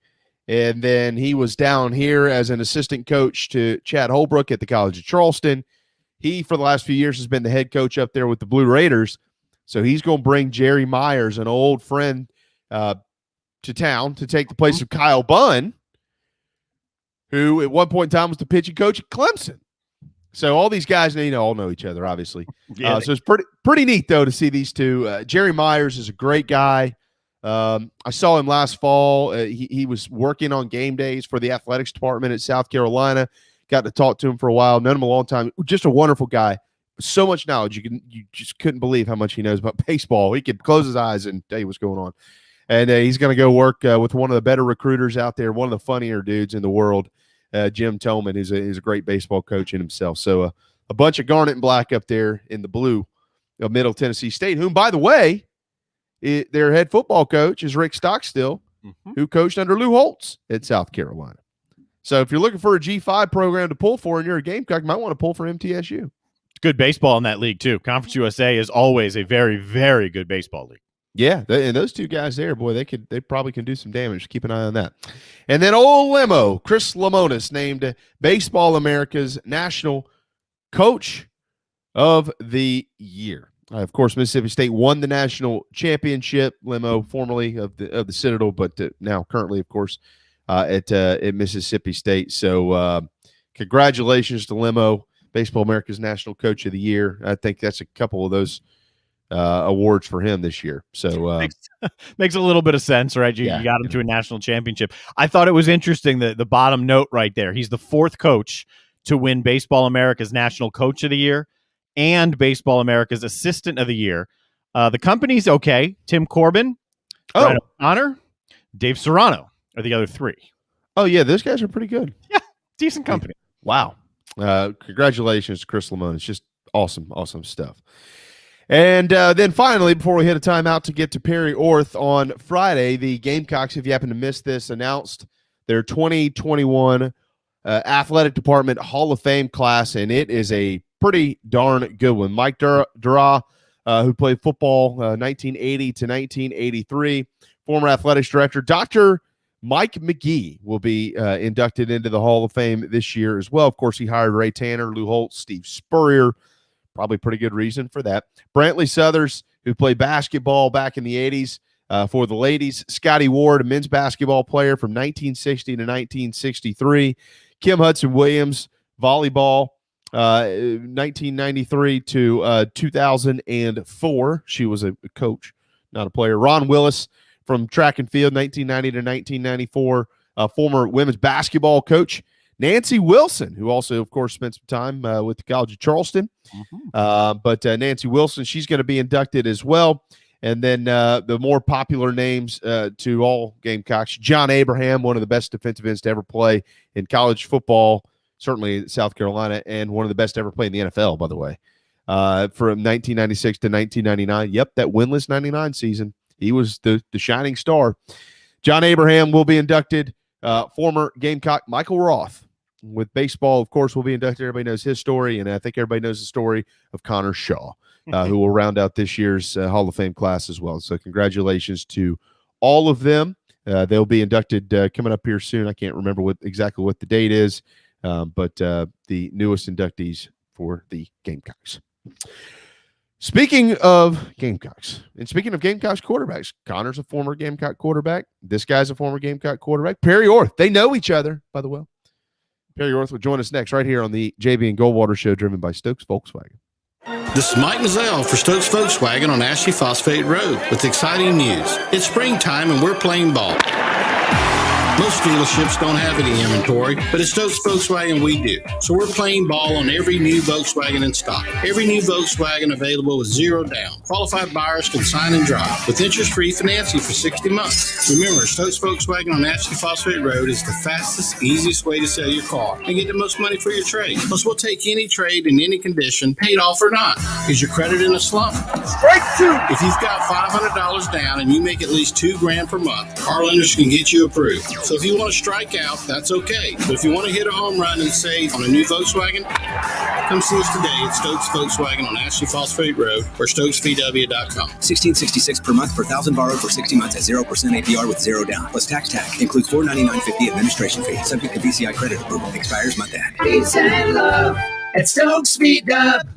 And then he was down here as an assistant coach to Chad Holbrook at the College of Charleston. He, for the last few years, has been the head coach up there with the Blue Raiders. So he's going to bring Jerry Myers, an old friend, to town to take the place of Kyle Bunn, who at one point in time was the pitching coach at Clemson. So all these guys, all know each other, obviously. Yeah. So it's pretty neat, though, to see these two. Jerry Myers is a great guy. I saw him last fall. He was working on game days for the athletics department at South Carolina. Got to talk to him for a while. Known him a long time. Just a wonderful guy. So much knowledge. You just couldn't believe how much he knows about baseball. He could close his eyes and tell you what's going on. And he's going to go work with one of the better recruiters out there, one of the funnier dudes in the world, Jim Tolman, who's a great baseball coach in himself. So a bunch of garnet and black up there in the blue of Middle Tennessee State, whom, by the way, their head football coach is Rick Stockstill, who coached under Lou Holtz at South Carolina. So if you're looking for a G5 program to pull for and you're a Gamecock, you might want to pull for MTSU. Good baseball in that league, too. Conference USA is always a very, very good baseball league. Yeah, and those two guys there, boy, they probably can do some damage. Keep an eye on that. And then old Limo, Chris Lemonis, named Baseball America's National Coach of the Year. Of course, Mississippi State won the national championship. Limo, formerly of the Citadel, but now currently, of course, at Mississippi State. So congratulations to Limo, Baseball America's National Coach of the Year. I think that's a couple of those awards for him this year. So makes a little bit of sense, right? You got him to a national championship. I thought it was interesting that the bottom note right there. He's the 4th coach to win Baseball America's National Coach of the Year and Baseball America's Assistant of the Year. The company's okay. Tim Corbin, Brian O'Connor, Dave Serrano are the other 3. Oh, yeah, those guys are pretty good. Yeah, decent company. Wow. Congratulations to Chris Lamone. It's just awesome, awesome stuff. And then finally, before we hit a timeout to get to Perry Orth on Friday, the Gamecocks, if you happen to miss this, announced their 2021 Athletic Department Hall of Fame class, and it is a pretty darn good one. Mike Dura, who played football 1980 to 1983, former athletics director. Dr. Mike McGee will be inducted into the Hall of Fame this year as well. Of course, he hired Ray Tanner, Lou Holtz, Steve Spurrier. Probably pretty good reason for that. Brantley Southers, who played basketball back in the 80s for the ladies. Scotty Ward, a men's basketball player from 1960 to 1963. Kim Hudson-Williams, volleyball, 1993 to 2004. She was a coach, not a player. Ron Willis from track and field, 1990 to 1994. Former women's basketball coach. Nancy Wilson, who also, of course, spent some time with the College of Charleston. But Nancy Wilson, she's going to be inducted as well. And then the more popular names to all Gamecocks, John Abraham, one of the best defensive ends to ever play in college football, certainly South Carolina, and one of the best to ever play in the NFL, by the way. from 1996 to 1999. Yep, that winless 99 season. He was the shining star. John Abraham will be inducted. Former Gamecock Michael Roth with baseball, of course, will be inducted. Everybody knows his story, and I think everybody knows the story of Connor Shaw, who will round out this year's Hall of Fame class as well. So congratulations to all of them. They'll be inducted coming up here soon. I can't remember exactly what the date is, but the newest inductees for the Gamecocks. Speaking of Gamecocks, and speaking of Gamecocks quarterbacks, Connor's a former Gamecock quarterback. This guy's a former Gamecock quarterback. Perry Orth. They know each other, by the way. Perry Orth will join us next right here on the JB and Goldwater Show, driven by Stokes Volkswagen. This is Mike Mazzell for Stokes Volkswagen on Ashley Phosphate Road with exciting news. It's springtime and we're playing ball. Most dealerships don't have any inventory, but at Stokes Volkswagen we do. So we're playing ball on every new Volkswagen in stock. Every new Volkswagen available with zero down. Qualified buyers can sign and drive with interest-free financing for 60 months. Remember, Stokes Volkswagen on Ashley Phosphate Road is the fastest, easiest way to sell your car and get the most money for your trade. Plus, we'll take any trade in any condition, paid off or not. Is your credit in a slump? Strike two! If you've got $500 down and you make at least $2,000 per month, our lenders can get you approved. So if you want to strike out, that's okay. But if you want to hit a home run and save on a new Volkswagen, come see us today at Stokes Volkswagen on Ashley Phosphate Road or StokesVW.com. $1,666 per month per 1,000 borrowed for 60 months at 0% APR with zero down. Plus tax tag. Includes $499.50 administration fee. Subject to VCI credit approval. Expires month end. Peace and love at Stokes Dub.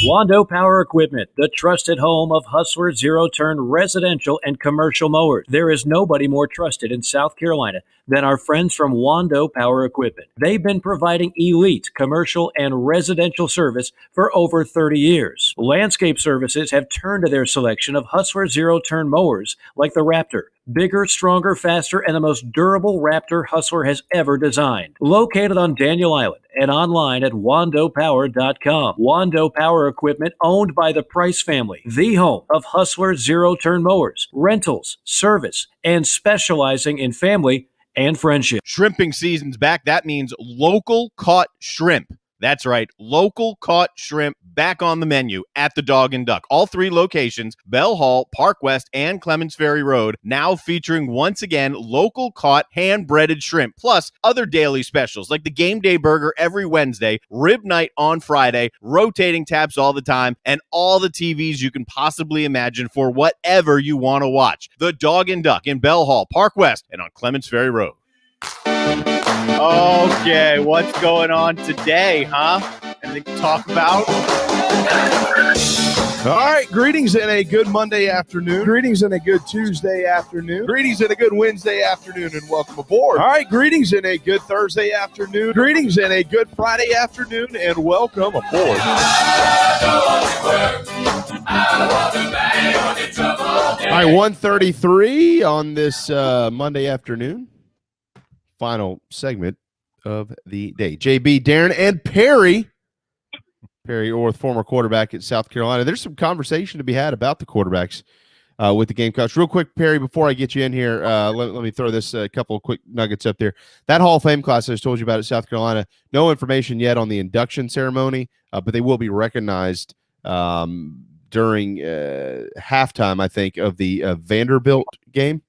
Wando Power Equipment, the trusted home of Hustler zero-turn residential and commercial mowers. There is nobody more trusted in South Carolina than our friends from Wando Power Equipment. They've been providing elite commercial and residential service for over 30 years. Landscape Services have turned to their selection of Hustler zero-turn mowers like the Raptor. Bigger, stronger, faster, and the most durable Raptor Hustler has ever designed. Located on Daniel Island and online at wandopower.com. Wando Power Equipment, owned by the Price family, the home of Hustler zero-turn mowers, rentals, service, and specializing in family and friendship. Shrimping season's back. That means local caught shrimp. That's right, local caught shrimp back on the menu at the Dog and Duck. All three locations, Bell Hall, Park West, and Clements Ferry Road, now featuring once again local caught hand-breaded shrimp, plus other daily specials like the Game Day Burger every Wednesday, Rib Night on Friday, rotating taps all the time, and all the TVs you can possibly imagine for whatever you want to watch. The Dog and Duck in Bell Hall, Park West, and on Clements Ferry Road. Okay, what's going on today, huh? Anything to talk about? All right, greetings and a good Monday afternoon. Greetings and a good Tuesday afternoon. Greetings and a good Wednesday afternoon, and welcome aboard. All right, greetings and a good Thursday afternoon. Greetings and a good Friday afternoon, and welcome aboard. All right, 1:33 on this Monday afternoon. Final segment of the day. JB, Darren, and Perry Orth, former quarterback at South Carolina. There's some conversation to be had about the quarterbacks with the Gamecocks. Real quick, Perry, before I get you in here, let me throw this couple of quick nuggets up there. That Hall of Fame class I just told you about at South Carolina, no information yet on the induction ceremony, but they will be recognized during halftime, I think, of the Vanderbilt game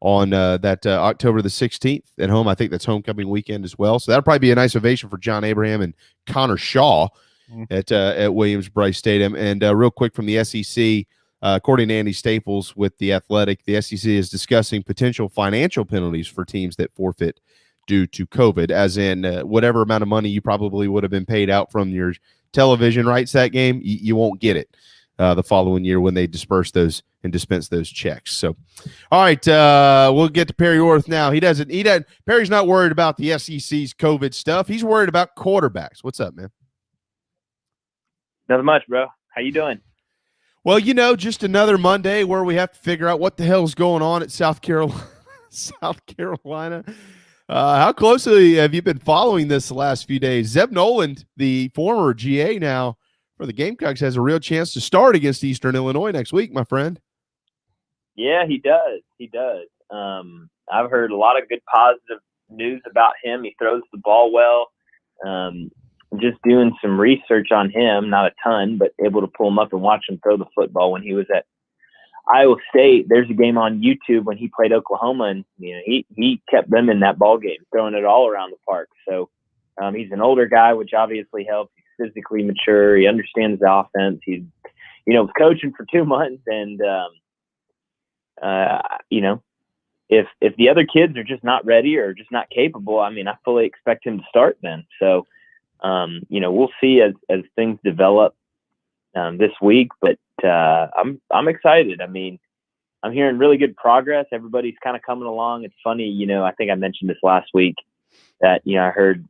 on that October the 16th at home. I think that's homecoming weekend as well. So that'll probably be a nice ovation for John Abraham and Connor Shaw at Williams-Brice Stadium. And real quick from the SEC, according to Andy Staples with The Athletic, the SEC is discussing potential financial penalties for teams that forfeit due to COVID, as in whatever amount of money you probably would have been paid out from your television rights that game, you won't get it the following year when they disperse those and dispense those checks. So, all right, we'll get to Perry Orth now. Perry's not worried about the SEC's COVID stuff. He's worried about quarterbacks. What's up, man? Nothing much, bro. How you doing? Well, just another Monday where we have to figure out what the hell's going on at South Carolina. How closely have you been following this the last few days? Zeb Noland, the former GA now for the Gamecocks, has a real chance to start against Eastern Illinois next week, my friend. Yeah, he does. He does. I've heard a lot of good positive news about him. He throws the ball well. just doing some research on him, not a ton, but able to pull him up and watch him throw the football when he was at Iowa State. There's a game on YouTube when he played Oklahoma, and he kept them in that ball game, throwing it all around the park. So he's an older guy, which obviously helps. He's physically mature. He understands the offense. He's was coaching for 2 months, and if the other kids are just not ready or just not capable, I fully expect him to start then. So we'll see as things develop this week, but I'm excited. I'm hearing really good progress. Everybody's kind of coming along. It's funny, I think I mentioned this last week that, I heard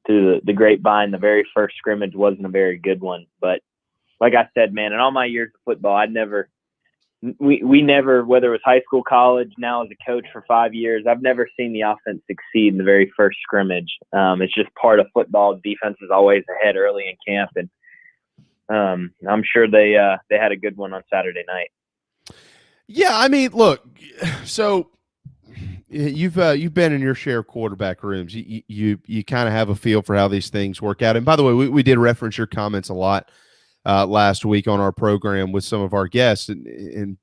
through the grapevine, the very first scrimmage wasn't a very good one. But like I said, man, in all my years of football, we never, whether it was high school, college, now as a coach for 5 years, I've never seen the offense succeed in the very first scrimmage. It's just part of football. Defense is always ahead early in camp, and I'm sure they had a good one on Saturday night. Yeah, look, so you've been in your share of quarterback rooms. You kind of have a feel for how these things work out. And by the way, we did reference your comments a lot last week on our program with some of our guests and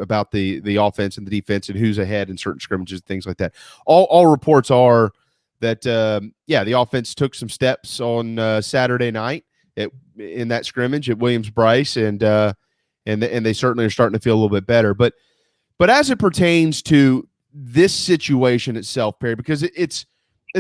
about the offense and the defense and who's ahead in certain scrimmages, things like that. All reports are that the offense took some steps on Saturday night in that scrimmage at Williams-Brice, and they certainly are starting to feel a little bit better. But as it pertains to this situation itself, Perry, because it's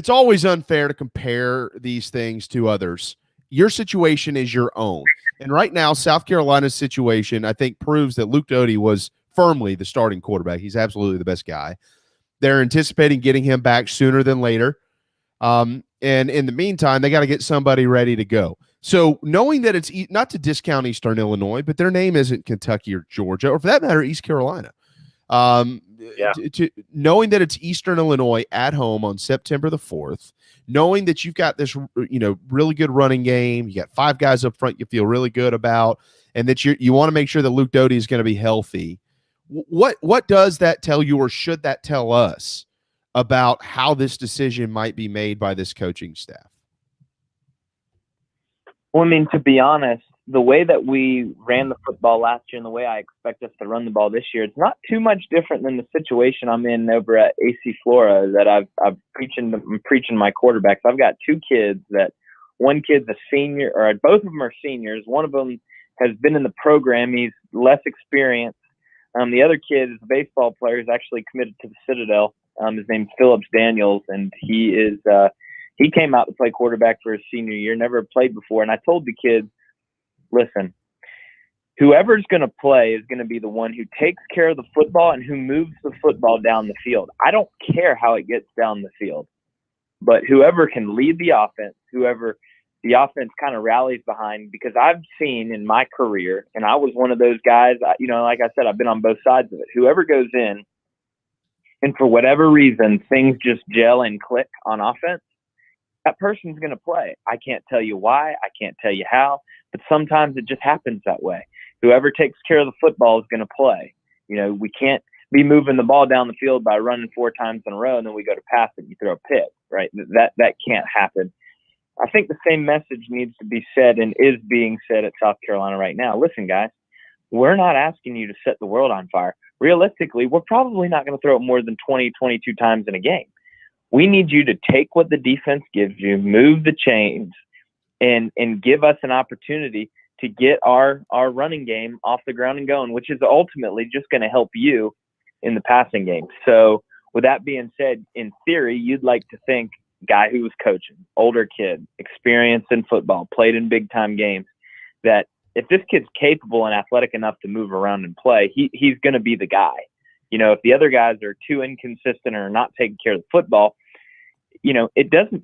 always unfair to compare these things to others. Your situation is your own. And right now, South Carolina's situation, I think, proves that Luke Doty was firmly the starting quarterback. He's absolutely the best guy. They're anticipating getting him back sooner than later. And in the meantime, they got to get somebody ready to go. So knowing that it's not to discount Eastern Illinois, but their name isn't Kentucky or Georgia, or for that matter, East Carolina. Knowing that it's Eastern Illinois at home on September the 4th, knowing that you've got this, really good running game, you got 5 guys up front you feel really good about, and that you want to make sure that Luke Doty is going to be healthy. What does that tell you, or should that tell us about how this decision might be made by this coaching staff? Well, to be honest, the way that we ran the football last year and the way I expect us to run the ball this year, it's not too much different than the situation I'm in over at AC Flora that I'm preaching my quarterbacks. I've got 2 kids that one kid's a senior, or both of them are seniors. One of them has been in the program. He's less experienced. The other kid is a baseball player. He's actually committed to the Citadel. His name's Phillips Daniels, and he came out to play quarterback for his senior year, never played before. And I told the kids, listen, whoever's going to play is going to be the one who takes care of the football and who moves the football down the field. I don't care how it gets down the field, but whoever can lead the offense, whoever the offense kind of rallies behind, because I've seen in my career, and I was one of those guys, like I said, I've been on both sides of it. Whoever goes in and for whatever reason, things just gel and click on offense, that person's going to play. I can't tell you why. I can't tell you how, but sometimes it just happens that way. Whoever takes care of the football is going to play. We can't be moving the ball down the field by running 4 times in a row, and then we go to pass it and you throw a pick, right? That can't happen. I think the same message needs to be said and is being said at South Carolina right now. Listen, guys, we're not asking you to set the world on fire. Realistically, we're probably not going to throw it more than 20, 22 times in a game. We need you to take what the defense gives you, move the chains, and give us an opportunity to get our running game off the ground and going, which is ultimately just going to help you in the passing game. So with that being said, in theory, you'd like to think guy who was coaching, older kid, experienced in football, played in big time games, that if this kid's capable and athletic enough to move around and play, he's going to be the guy. If the other guys are too inconsistent or not taking care of the football, it doesn't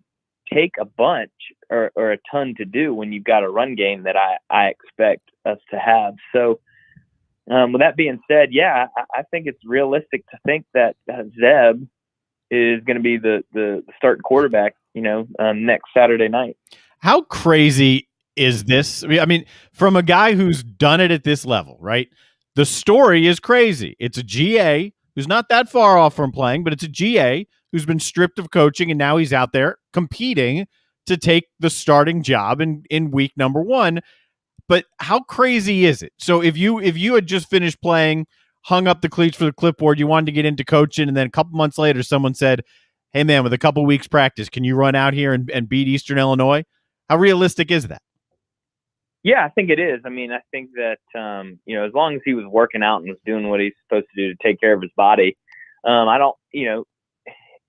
take a bunch or a ton to do when you've got a run game that I expect us to have. So with that being said, I think it's realistic to think that Zeb is going to be the starting quarterback, next Saturday night. How crazy is this? From a guy who's done it at this level, right? The story is crazy. It's a GA who's not that far off from playing, but it's a GA who's been stripped of coaching, and now he's out there competing to take the starting job in week number 1. But how crazy is it? So if you had just finished playing, hung up the cleats for the clipboard, you wanted to get into coaching, and then a couple months later someone said, hey man, with a couple weeks practice, can you run out here and beat Eastern Illinois? How realistic is that? Yeah, I think it is. I mean, I think that, as long as he was working out and was doing what he's supposed to do to take care of his body, I don't,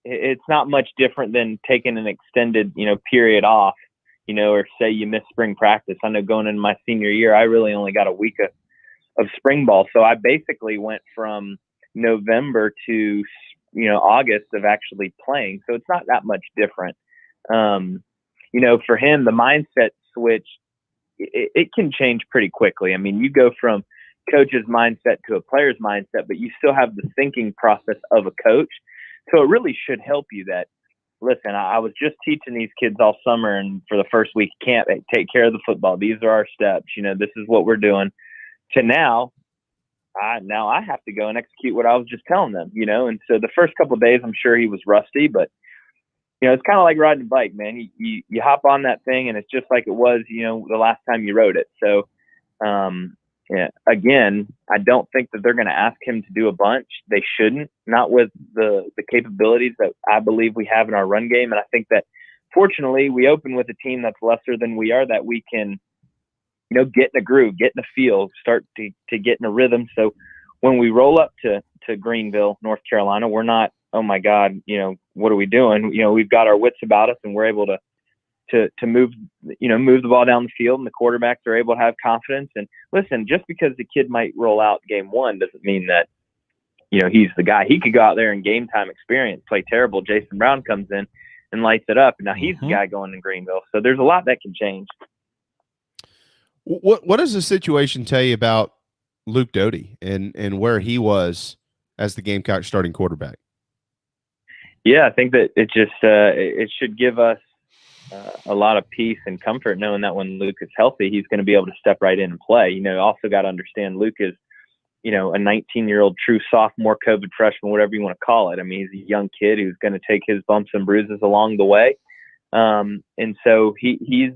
it's not much different than taking an extended, period off, or say you miss spring practice. I know going into my senior year, I really only got a week of spring ball. So I basically went from November to, August of actually playing. So it's not that much different. For him, the mindset switch, it can change pretty quickly. I mean, you go from coach's mindset to a player's mindset, but you still have the thinking process of a coach. So it really should help you that, listen, I was just teaching these kids all summer, and for the first week of camp, hey, take care of the football. These are our steps. This is what we're doing. To now I have to go and execute what I was just telling them, And so the first couple of days, I'm sure he was rusty, but it's kind of like riding a bike, man. You hop on that thing, and it's just like it was, the last time you rode it. So, again, I don't think that they're going to ask him to do a bunch. They shouldn't, not with the capabilities that I believe we have in our run game. And I think that, fortunately, we open with a team that's lesser than we are, that we can, get in a groove, get in a feel, start to get in a rhythm. So when we roll up to Greenville, North Carolina, we're not, oh my God, what are we doing? We've got our wits about us, and we're able to move the ball down the field, and the quarterbacks are able to have confidence. And listen, just because the kid might roll out game 1 doesn't mean that, he's the guy. He could go out there and game time experience, play terrible. Jason Brown comes in and lights it up, and now he's the guy going to Greenville. So there's a lot that can change. What does the situation tell you about Luke Doty and where he was as the Gamecock starting quarterback? Yeah, I think that it just it should give us a lot of peace and comfort knowing that when Luke is healthy, he's going to be able to step right in and play. Also got to understand Luke is, a 19-year-old true sophomore, COVID freshman, whatever you want to call it. I mean, he's a young kid who's going to take his bumps and bruises along the way. And so he's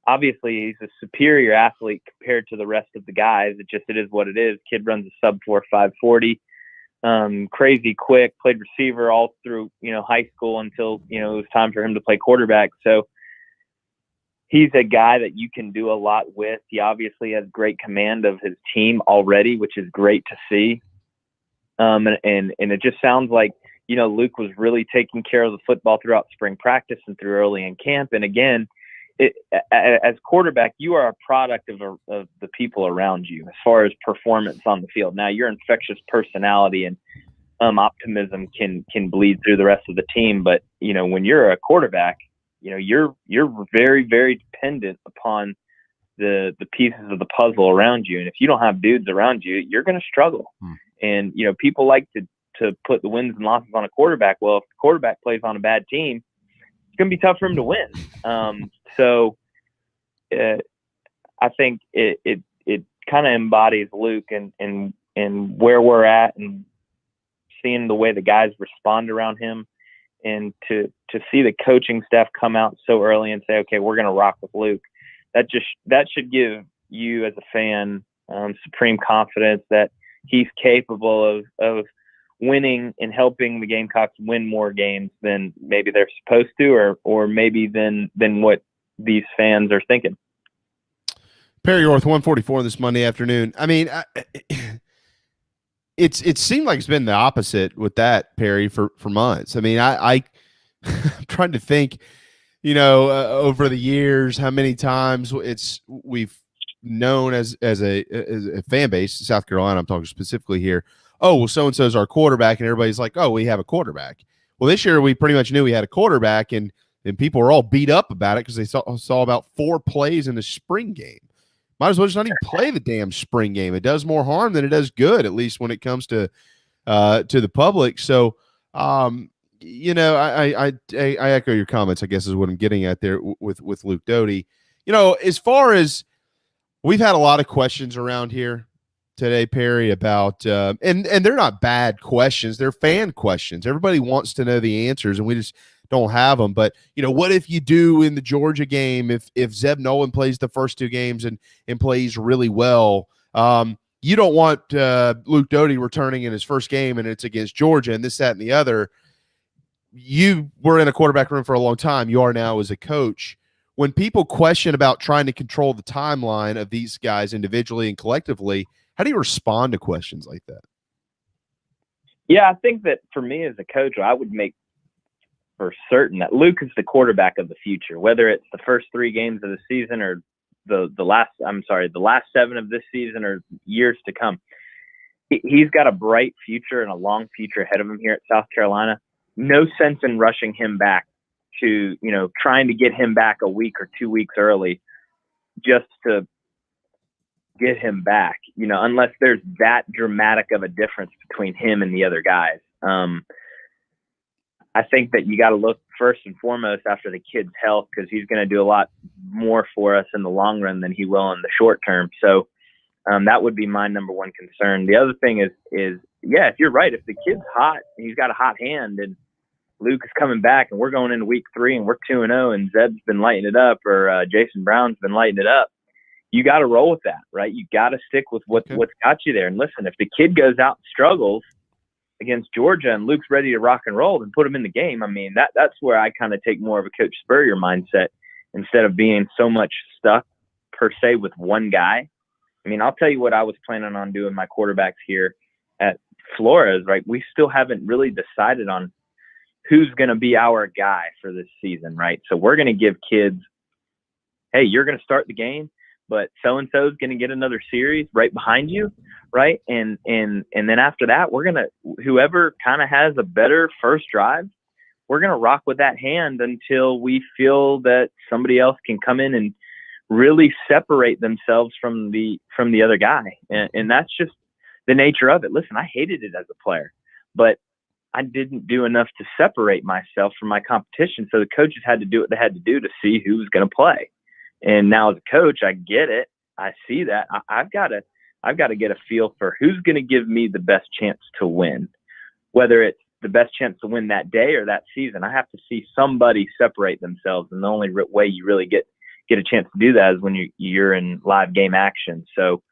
obviously he's a superior athlete compared to the rest of the guys. It is what it is. Kid runs a sub 4.540. Crazy quick, played receiver all through, high school until, it was time for him to play quarterback. So he's a guy that you can do a lot with. He obviously has great command of his team already, which is great to see. And it just sounds like, Luke was really taking care of the football throughout spring practice and through early in camp. And again, as quarterback, you are a product of the people around you as far as performance on the field. Now, your infectious personality and optimism can bleed through the rest of the team. But, when you're a quarterback, you're very, very dependent upon the pieces of the puzzle around you. And if you don't have dudes around you, you're going to struggle. And, people like to put the wins and losses on a quarterback. Well, if the quarterback plays on a bad team, it's going to be tough for him to win. So I think it kind of embodies Luke and where we're at, and seeing the way the guys respond around him, and to see the coaching staff come out so early and say, okay, we're going to rock with Luke. That should give you as a fan supreme confidence that he's capable of winning and helping the Gamecocks win more games than maybe they're supposed to, or maybe than what these fans are thinking. Perry Orth, 144 this Monday afternoon. I mean, it seemed like it's been the opposite with that, Perry, for months. I mean, I'm trying to think, over the years, how many times we've known as a fan base, South Carolina, I'm talking specifically here, oh, well, so-and-so is our quarterback, and everybody's like, oh, we have a quarterback. Well, this year we pretty much knew we had a quarterback, and people were all beat up about it because they saw about 4 plays in the spring game. Might as well just not even play the damn spring game. It does more harm than it does good, at least when it comes to the public. So, I echo your comments, I guess is what I'm getting at there with Luke Doty. As far as we've had a lot of questions around here today, Perry, about and they're not bad questions, they're fan questions. Everybody wants to know the answers, and we just don't have them. But what if you do in the Georgia game? If Zeb Nolan plays the first 2 games and plays really well, you don't want Luke Doty returning in his first game and it's against Georgia and this, that, and the other. You were in a quarterback room for a long time. You are now as a coach. When people question about trying to control the timeline of these guys individually and collectively, how do you respond to questions like that? Yeah, I think that for me as a coach, I would make for certain that Luke is the quarterback of the future, whether it's the first 3 games of the season or the last 7 of this season or years to come. He's got a bright future and a long future ahead of him here at South Carolina. No sense in rushing him back to, trying to get him back a week or 2 weeks early just to get him back, unless there's that dramatic of a difference between him and the other guys. I think that you got to look first and foremost after the kid's health, because he's going to do a lot more for us in the long run than he will in the short term. So that would be my number one concern. The other thing is if you're right, if the kid's hot and he's got a hot hand and Luke is coming back and we're going into week 3 and we're 2-0 and Zeb's been lighting it up or Jason Brown's been lighting it up, you got to roll with that, right? You got to stick with what's got you there. And listen, if the kid goes out and struggles against Georgia and Luke's ready to rock and roll, then put him in the game. I mean, that's where I kind of take more of a Coach Spurrier mindset instead of being so much stuck per se with one guy. I mean, I'll tell you what I was planning on doing my quarterbacks here at Flores, right? We still haven't really decided on who's going to be our guy for this season, right? So we're going to give kids, hey, you're going to start the game, but so-and-so is going to get another series right behind you, right? And then after that, we're going to, whoever kind of has a better first drive, we're going to rock with that hand until we feel that somebody else can come in and really separate themselves from the other guy. And that's just the nature of it. Listen, I hated it as a player, but I didn't do enough to separate myself from my competition. So the coaches had to do what they had to do to see who was going to play. And now as a coach, I get it. I see that. I've got to get a feel for who's going to give me the best chance to win, whether it's the best chance to win that day or that season. I have to see somebody separate themselves. And the only way you really get a chance to do that is when you're in live game action. So,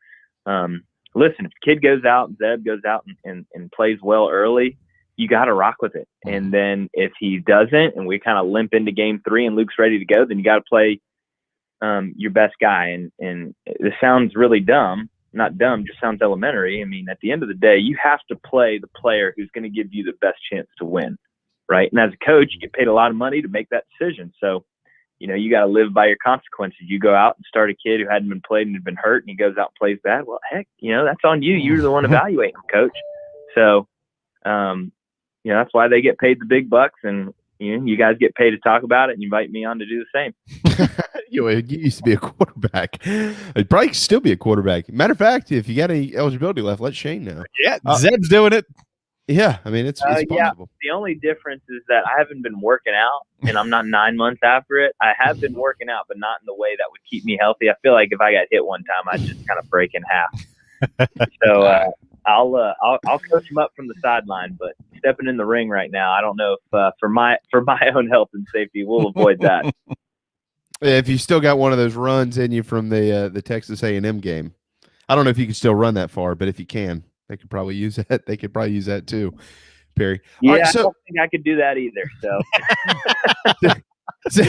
listen, if the kid goes out, Zeb goes out and plays well early, you got to rock with it. And then if he doesn't and we kind of limp into game 3 and Luke's ready to go, then you got to play your best guy. And this sounds really dumb, not dumb, just sounds elementary. I mean, at the end of the day, you have to play the player who's going to give you the best chance to win, right? And as a coach, you get paid a lot of money to make that decision. So, you got to live by your consequences. You go out and start a kid who hadn't been played and had been hurt and he goes out and plays bad. Well, heck, that's on you. You're the one evaluating him, coach. So, that's why they get paid the big bucks, and you guys get paid to talk about it and invite me on to do the same. You used to be a quarterback. I'd probably still be a quarterback. Matter of fact, if you got any eligibility left, let Shane know. Yeah, Zeb's doing it. Yeah, I mean, it's possible. Yeah, the only difference is that I haven't been working out, and I'm not 9 months after it. I have been working out, but not in the way that would keep me healthy. I feel like if I got hit one time, I'd just kind of break in half. So I'll coach him up from the sideline, but stepping in the ring right now, I don't know if for my own health and safety, we'll avoid that. If you still got one of those runs in you from the Texas A&M game, I don't know if you can still run that far, but if you can, they could probably use that. They could probably use that too, Perry. Yeah, right, so, I don't think I could do that either. So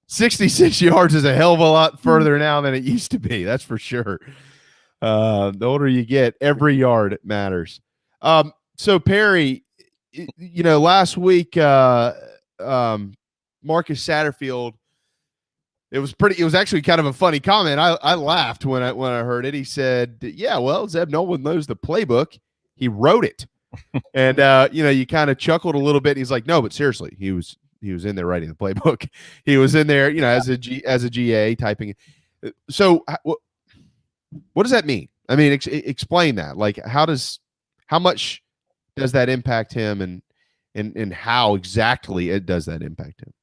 66 yards is a hell of a lot further now than it used to be. That's for sure. The older you get, every yard matters. So Perry, last week, Marcus Satterfield, it was actually kind of a funny comment. I laughed when I heard it. He said, yeah, well, Zeb Nolan knows the playbook. He wrote it. And, you kind of chuckled a little bit. He's like, no, but seriously, he was in there writing the playbook. He was in there, as a GA typing. So what does that mean? I mean, explain that. Like, how much does that impact him, and how exactly it does that impact him?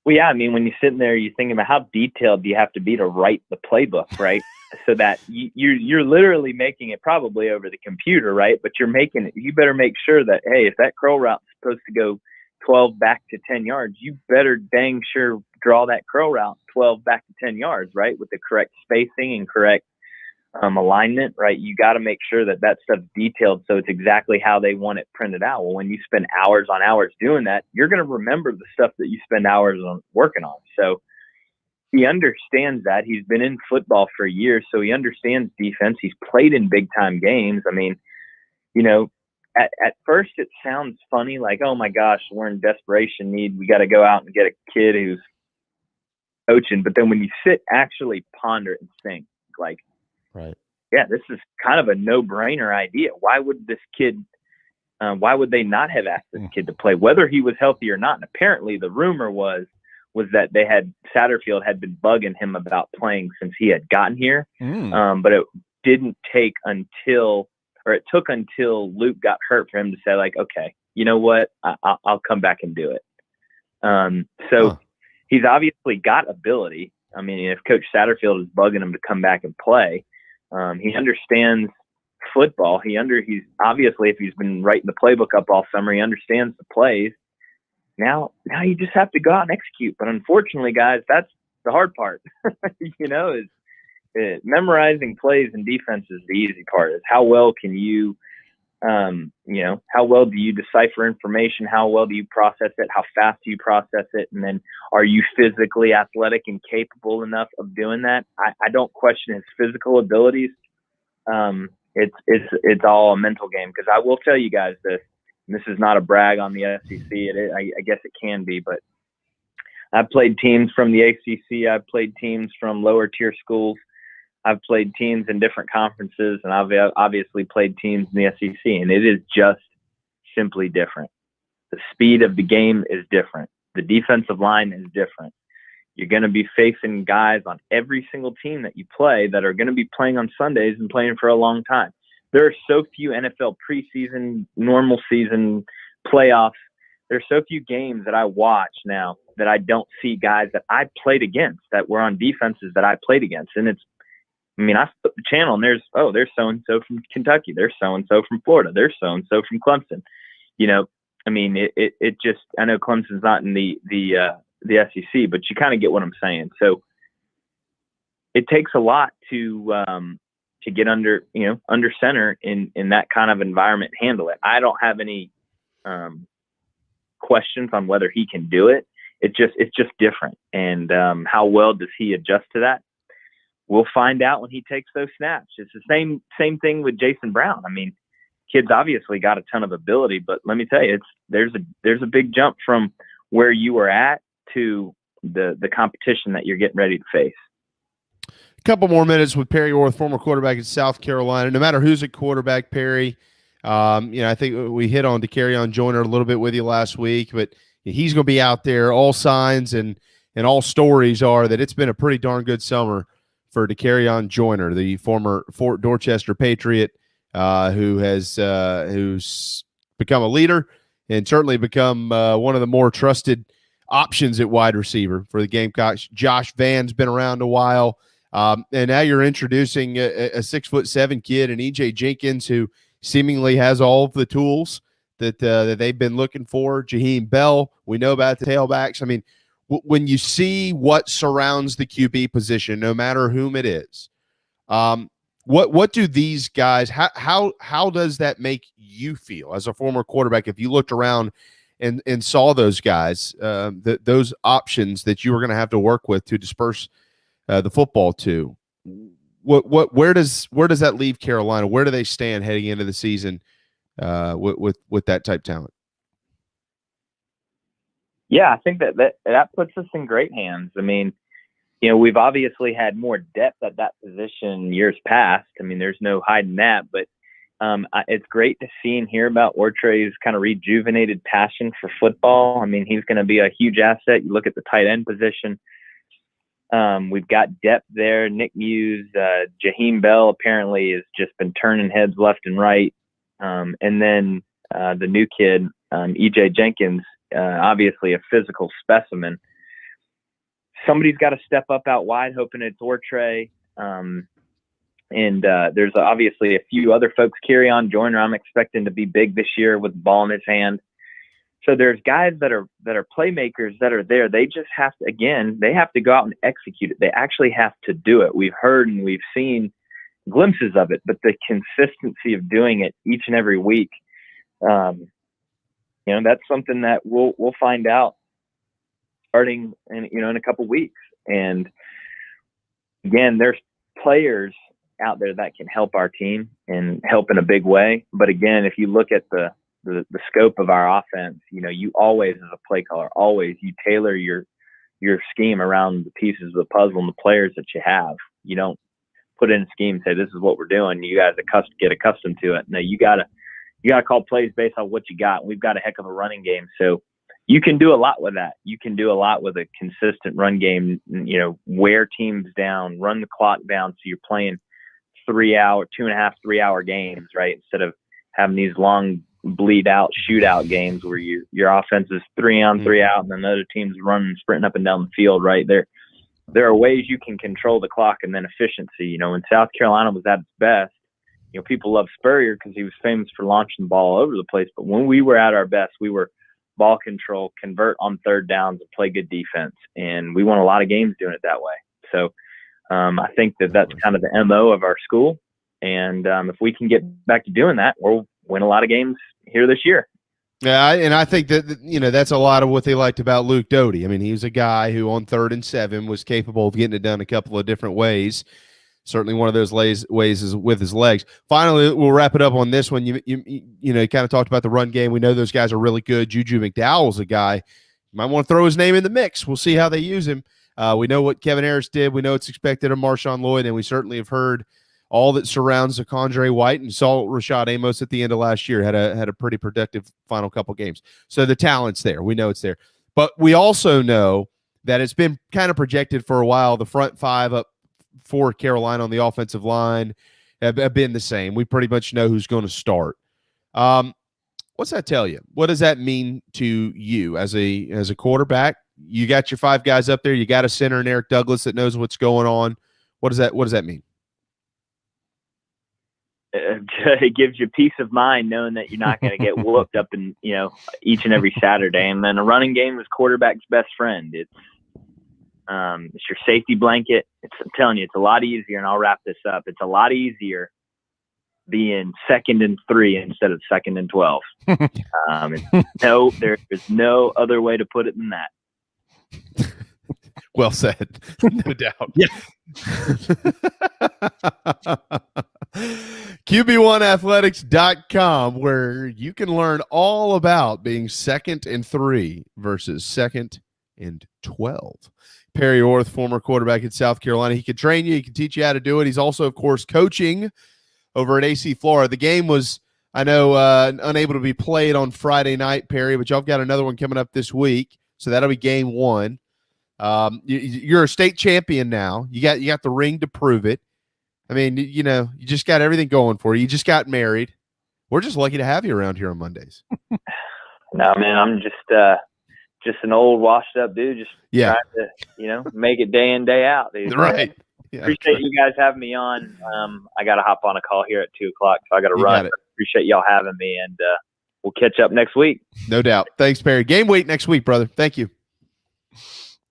Well, yeah, I mean, when you're sitting there, you're thinking about how detailed do you have to be to write the playbook, right? So that you're literally making it probably over the computer, right? But you're making it. You better make sure that, hey, if that curl route's supposed to go 12 back to 10 yards, you better dang sure draw that curl route 12 back to 10 yards, right? With the correct spacing and correct alignment, right? You got to make sure that that stuff's detailed so it's exactly how they want it printed out. Well, when you spend hours on hours doing that, you're going to remember the stuff that you spend hours on working on. So he understands that. He's been in football for years, so he understands defense. He's played in big time games. I mean, you know, at first it sounds funny, like, oh my gosh, we're in desperation need. We got to go out and get a kid who's coaching. But then when you actually ponder it and think, like, right, yeah, this is kind of a no-brainer idea. Why would this kid? Why would they not have asked this kid to play, whether he was healthy or not? And apparently, the rumor was that Satterfield had been bugging him about playing since he had gotten here. But it didn't take until Luke got hurt for him to say, like, okay, you know what? I'll come back and do it. He's obviously got ability. I mean, if Coach Satterfield is bugging him to come back and play, he understands football. He's obviously, if he's been writing the playbook up all summer, he understands the plays. Now you just have to go out and execute. But unfortunately, guys, that's the hard part. You know, memorizing plays and defense is the easy part. Is how well can you, how well do you decipher information? How well do you process it? How fast do you process it? And then are you physically athletic and capable enough of doing that? I don't question his physical abilities. It's all a mental game, because I will tell you guys this. And this is not a brag on the SEC. I guess it can be, but I've played teams from the ACC. I've played teams from lower tier schools. I've played teams in different conferences, and I've obviously played teams in the SEC, and it is just simply different. The speed of the game is different. The defensive line is different. You're going to be facing guys on every single team that you play that are going to be playing on Sundays and playing for a long time. There are so few NFL preseason, normal season, playoffs. There's so few games that I watch now that I don't see guys that I played against, that were on defenses that I played against. And I flip the channel and there's so-and-so from Kentucky. There's so-and-so from Florida. There's so-and-so from Clemson. You know, I mean, it just, I know Clemson's not in the SEC, but you kind of get what I'm saying. So it takes a lot to get under center in that kind of environment, handle it. I don't have any questions on whether he can do it. It's just different. And how well does he adjust to that? We'll find out when he takes those snaps. It's the same thing with Jason Brown. I mean, kid's obviously got a ton of ability, but let me tell you, there's a big jump from where you were at to the competition that you're getting ready to face. A couple more minutes with Perry Orth, former quarterback in South Carolina. No matter who's at quarterback, Perry, I think we hit on Dakereon Joyner a little bit with you last week, but he's going to be out there. All signs and all stories are that it's been a pretty darn good summer for Dakereon Joyner, the former Fort Dorchester Patriot, who's become a leader and certainly become one of the more trusted options at wide receiver for the Gamecocks. Josh Van's been around a while. And now you're introducing a 6'7" kid, and EJ Jenkins, who seemingly has all of the tools that they've been looking for. Jaheim Bell, we know about the tailbacks. I mean, when you see what surrounds the QB position, no matter whom it is, what do these guys? How does that make you feel as a former quarterback? If you looked around and saw those guys, those options that you were going to have to work with to disperse the football to, where does that leave Carolina? Where do they stand heading into the season with that type talent? Yeah, I think that puts us in great hands. I mean, we've obviously had more depth at that position years past. I mean, there's no hiding that, but it's great to see and hear about Ortre's kind of rejuvenated passion for football. I mean, he's going to be a huge asset. You look at the tight end position. We've got depth there. Nick Muse, Jaheim Bell apparently has just been turning heads left and right. And then the new kid, EJ Jenkins, obviously a physical specimen. Somebody's got to step up out wide, hoping it's Ortre. And there's obviously a few other folks. Dakereon Joyner, I'm expecting to be big this year with the ball in his hand. So there's guys that are playmakers that are there. They just have to, again, they have to go out and execute it. They actually have to do it. We've heard and we've seen glimpses of it, but the consistency of doing it each and every week, that's something that we'll find out starting in a couple weeks. And again, there's players out there that can help our team and help in a big way. But again, if you look at the scope of our offense, you always, as a play caller, you tailor your scheme around the pieces of the puzzle and the players that you have. You don't put in a scheme and say, this is what we're doing. You guys get accustomed to it. No, you gotta call plays based on what you got. We've got a heck of a running game. So you can do a lot with that. You can do a lot with a consistent run game, wear teams down, run the clock down. So you're playing 2.5, 3 hour games, right? Instead of having these long bleed out shootout games where your offense is 3 on, 3 out, and then the other team's running, sprinting up and down the field, right? There are ways you can control the clock, and then efficiency. When South Carolina was at its best, people love Spurrier because he was famous for launching the ball all over the place. But when we were at our best, we were ball control, convert on third downs, and play good defense. And we won a lot of games doing it that way. So I think that's kind of the MO of our school. And if we can get back to doing that, we'll win a lot of games here this year. Yeah, and I think that, that's a lot of what they liked about Luke Doty. I mean, he was a guy who on 3rd and 7 was capable of getting it done a couple of different ways. Certainly one of those ways is with his legs. Finally, we'll wrap it up on this one. You kind of talked about the run game. We know those guys are really good. Juju McDowell's a guy. You might want to throw his name in the mix. We'll see how they use him. We know what Kevin Harris did. We know it's expected of Marshawn Lloyd, and we certainly have heard all that surrounds Zakondre White, and saw Rashad Amos at the end of last year had a pretty productive final couple games. So the talent's there. We know it's there. But we also know that it's been kind of projected for a while. The front 5 up for Carolina on the offensive line have been the same. We pretty much know who's going to start. What's that tell you? What does that mean to you as a quarterback? You got your 5 guys up there. You got a center in Eric Douglas that knows what's going on. What does that mean? It gives you peace of mind knowing that you're not going to get whooped up in, each and every Saturday. And then a running game is quarterback's best friend. It's your safety blanket. I'm telling you, it's a lot easier. And I'll wrap this up. It's a lot easier being 2nd and 3 instead of 2nd and 12. There is no other way to put it than that. Well said. No doubt. Yeah. QB1athletics.com, where you can learn all about being 2nd and 3 versus 2nd and 12. Perry Orth, former quarterback at South Carolina. He can train you. He can teach you how to do it. He's also, of course, coaching over at AC Florida. The game was, I know, unable to be played on Friday night, Perry, but y'all got another one coming up this week. So that'll be game 1. You're a state champion now. You got the ring to prove it. I mean, you just got everything going for you. You just got married. We're just lucky to have you around here on Mondays. No, man, I'm just an old washed up dude. Just trying to, make it day in, day out, dude. Right. Yeah, appreciate you guys having me on. I got to hop on a call here at 2:00, so I got to run. Appreciate y'all having me, and we'll catch up next week. No doubt. Thanks, Perry. Game week next week, brother. Thank you.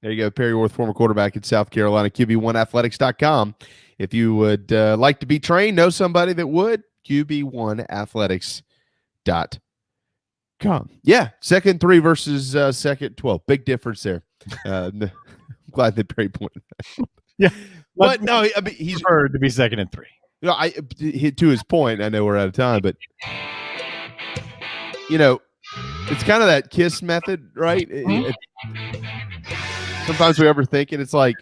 There you go. Perry Orth, former quarterback at South Carolina, QB1athletics.com. If you would like to be trained, know somebody that would, QB1athletics.com. Yeah, 2nd 3 versus 2nd 12. Big difference there. I'm glad that Perry pointed that. Yeah. But no, I mean, he's heard to be 2nd and 3. To his point, I know we're out of time, but it's kind of that KISS method, right? Sometimes we overthink it. It's like,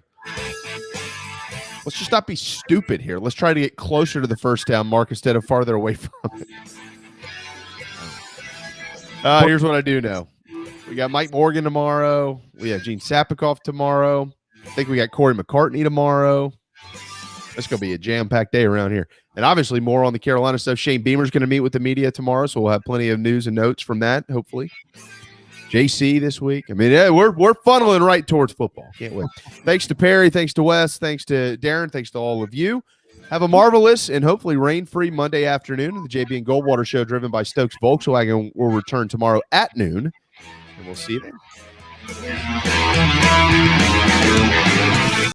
let's just not be stupid here. Let's try to get closer to the first down mark instead of farther away from it. Here's what I do know. We got Mike Morgan tomorrow. We have Gene Sapikoff tomorrow. I think we got Corey McCartney tomorrow. It's going to be a jam-packed day around here. And obviously more on the Carolina stuff. Shane Beamer's going to meet with the media tomorrow, so we'll have plenty of news and notes from that, hopefully. JC this week. I mean, we're funneling right towards football. Can't wait. Thanks to Perry. Thanks to Wes. Thanks to Darren. Thanks to all of you. Have a marvelous and hopefully rain-free Monday afternoon. The JB and Goldwater Show, driven by Stokes Volkswagen, will return tomorrow at noon. we'll see you then.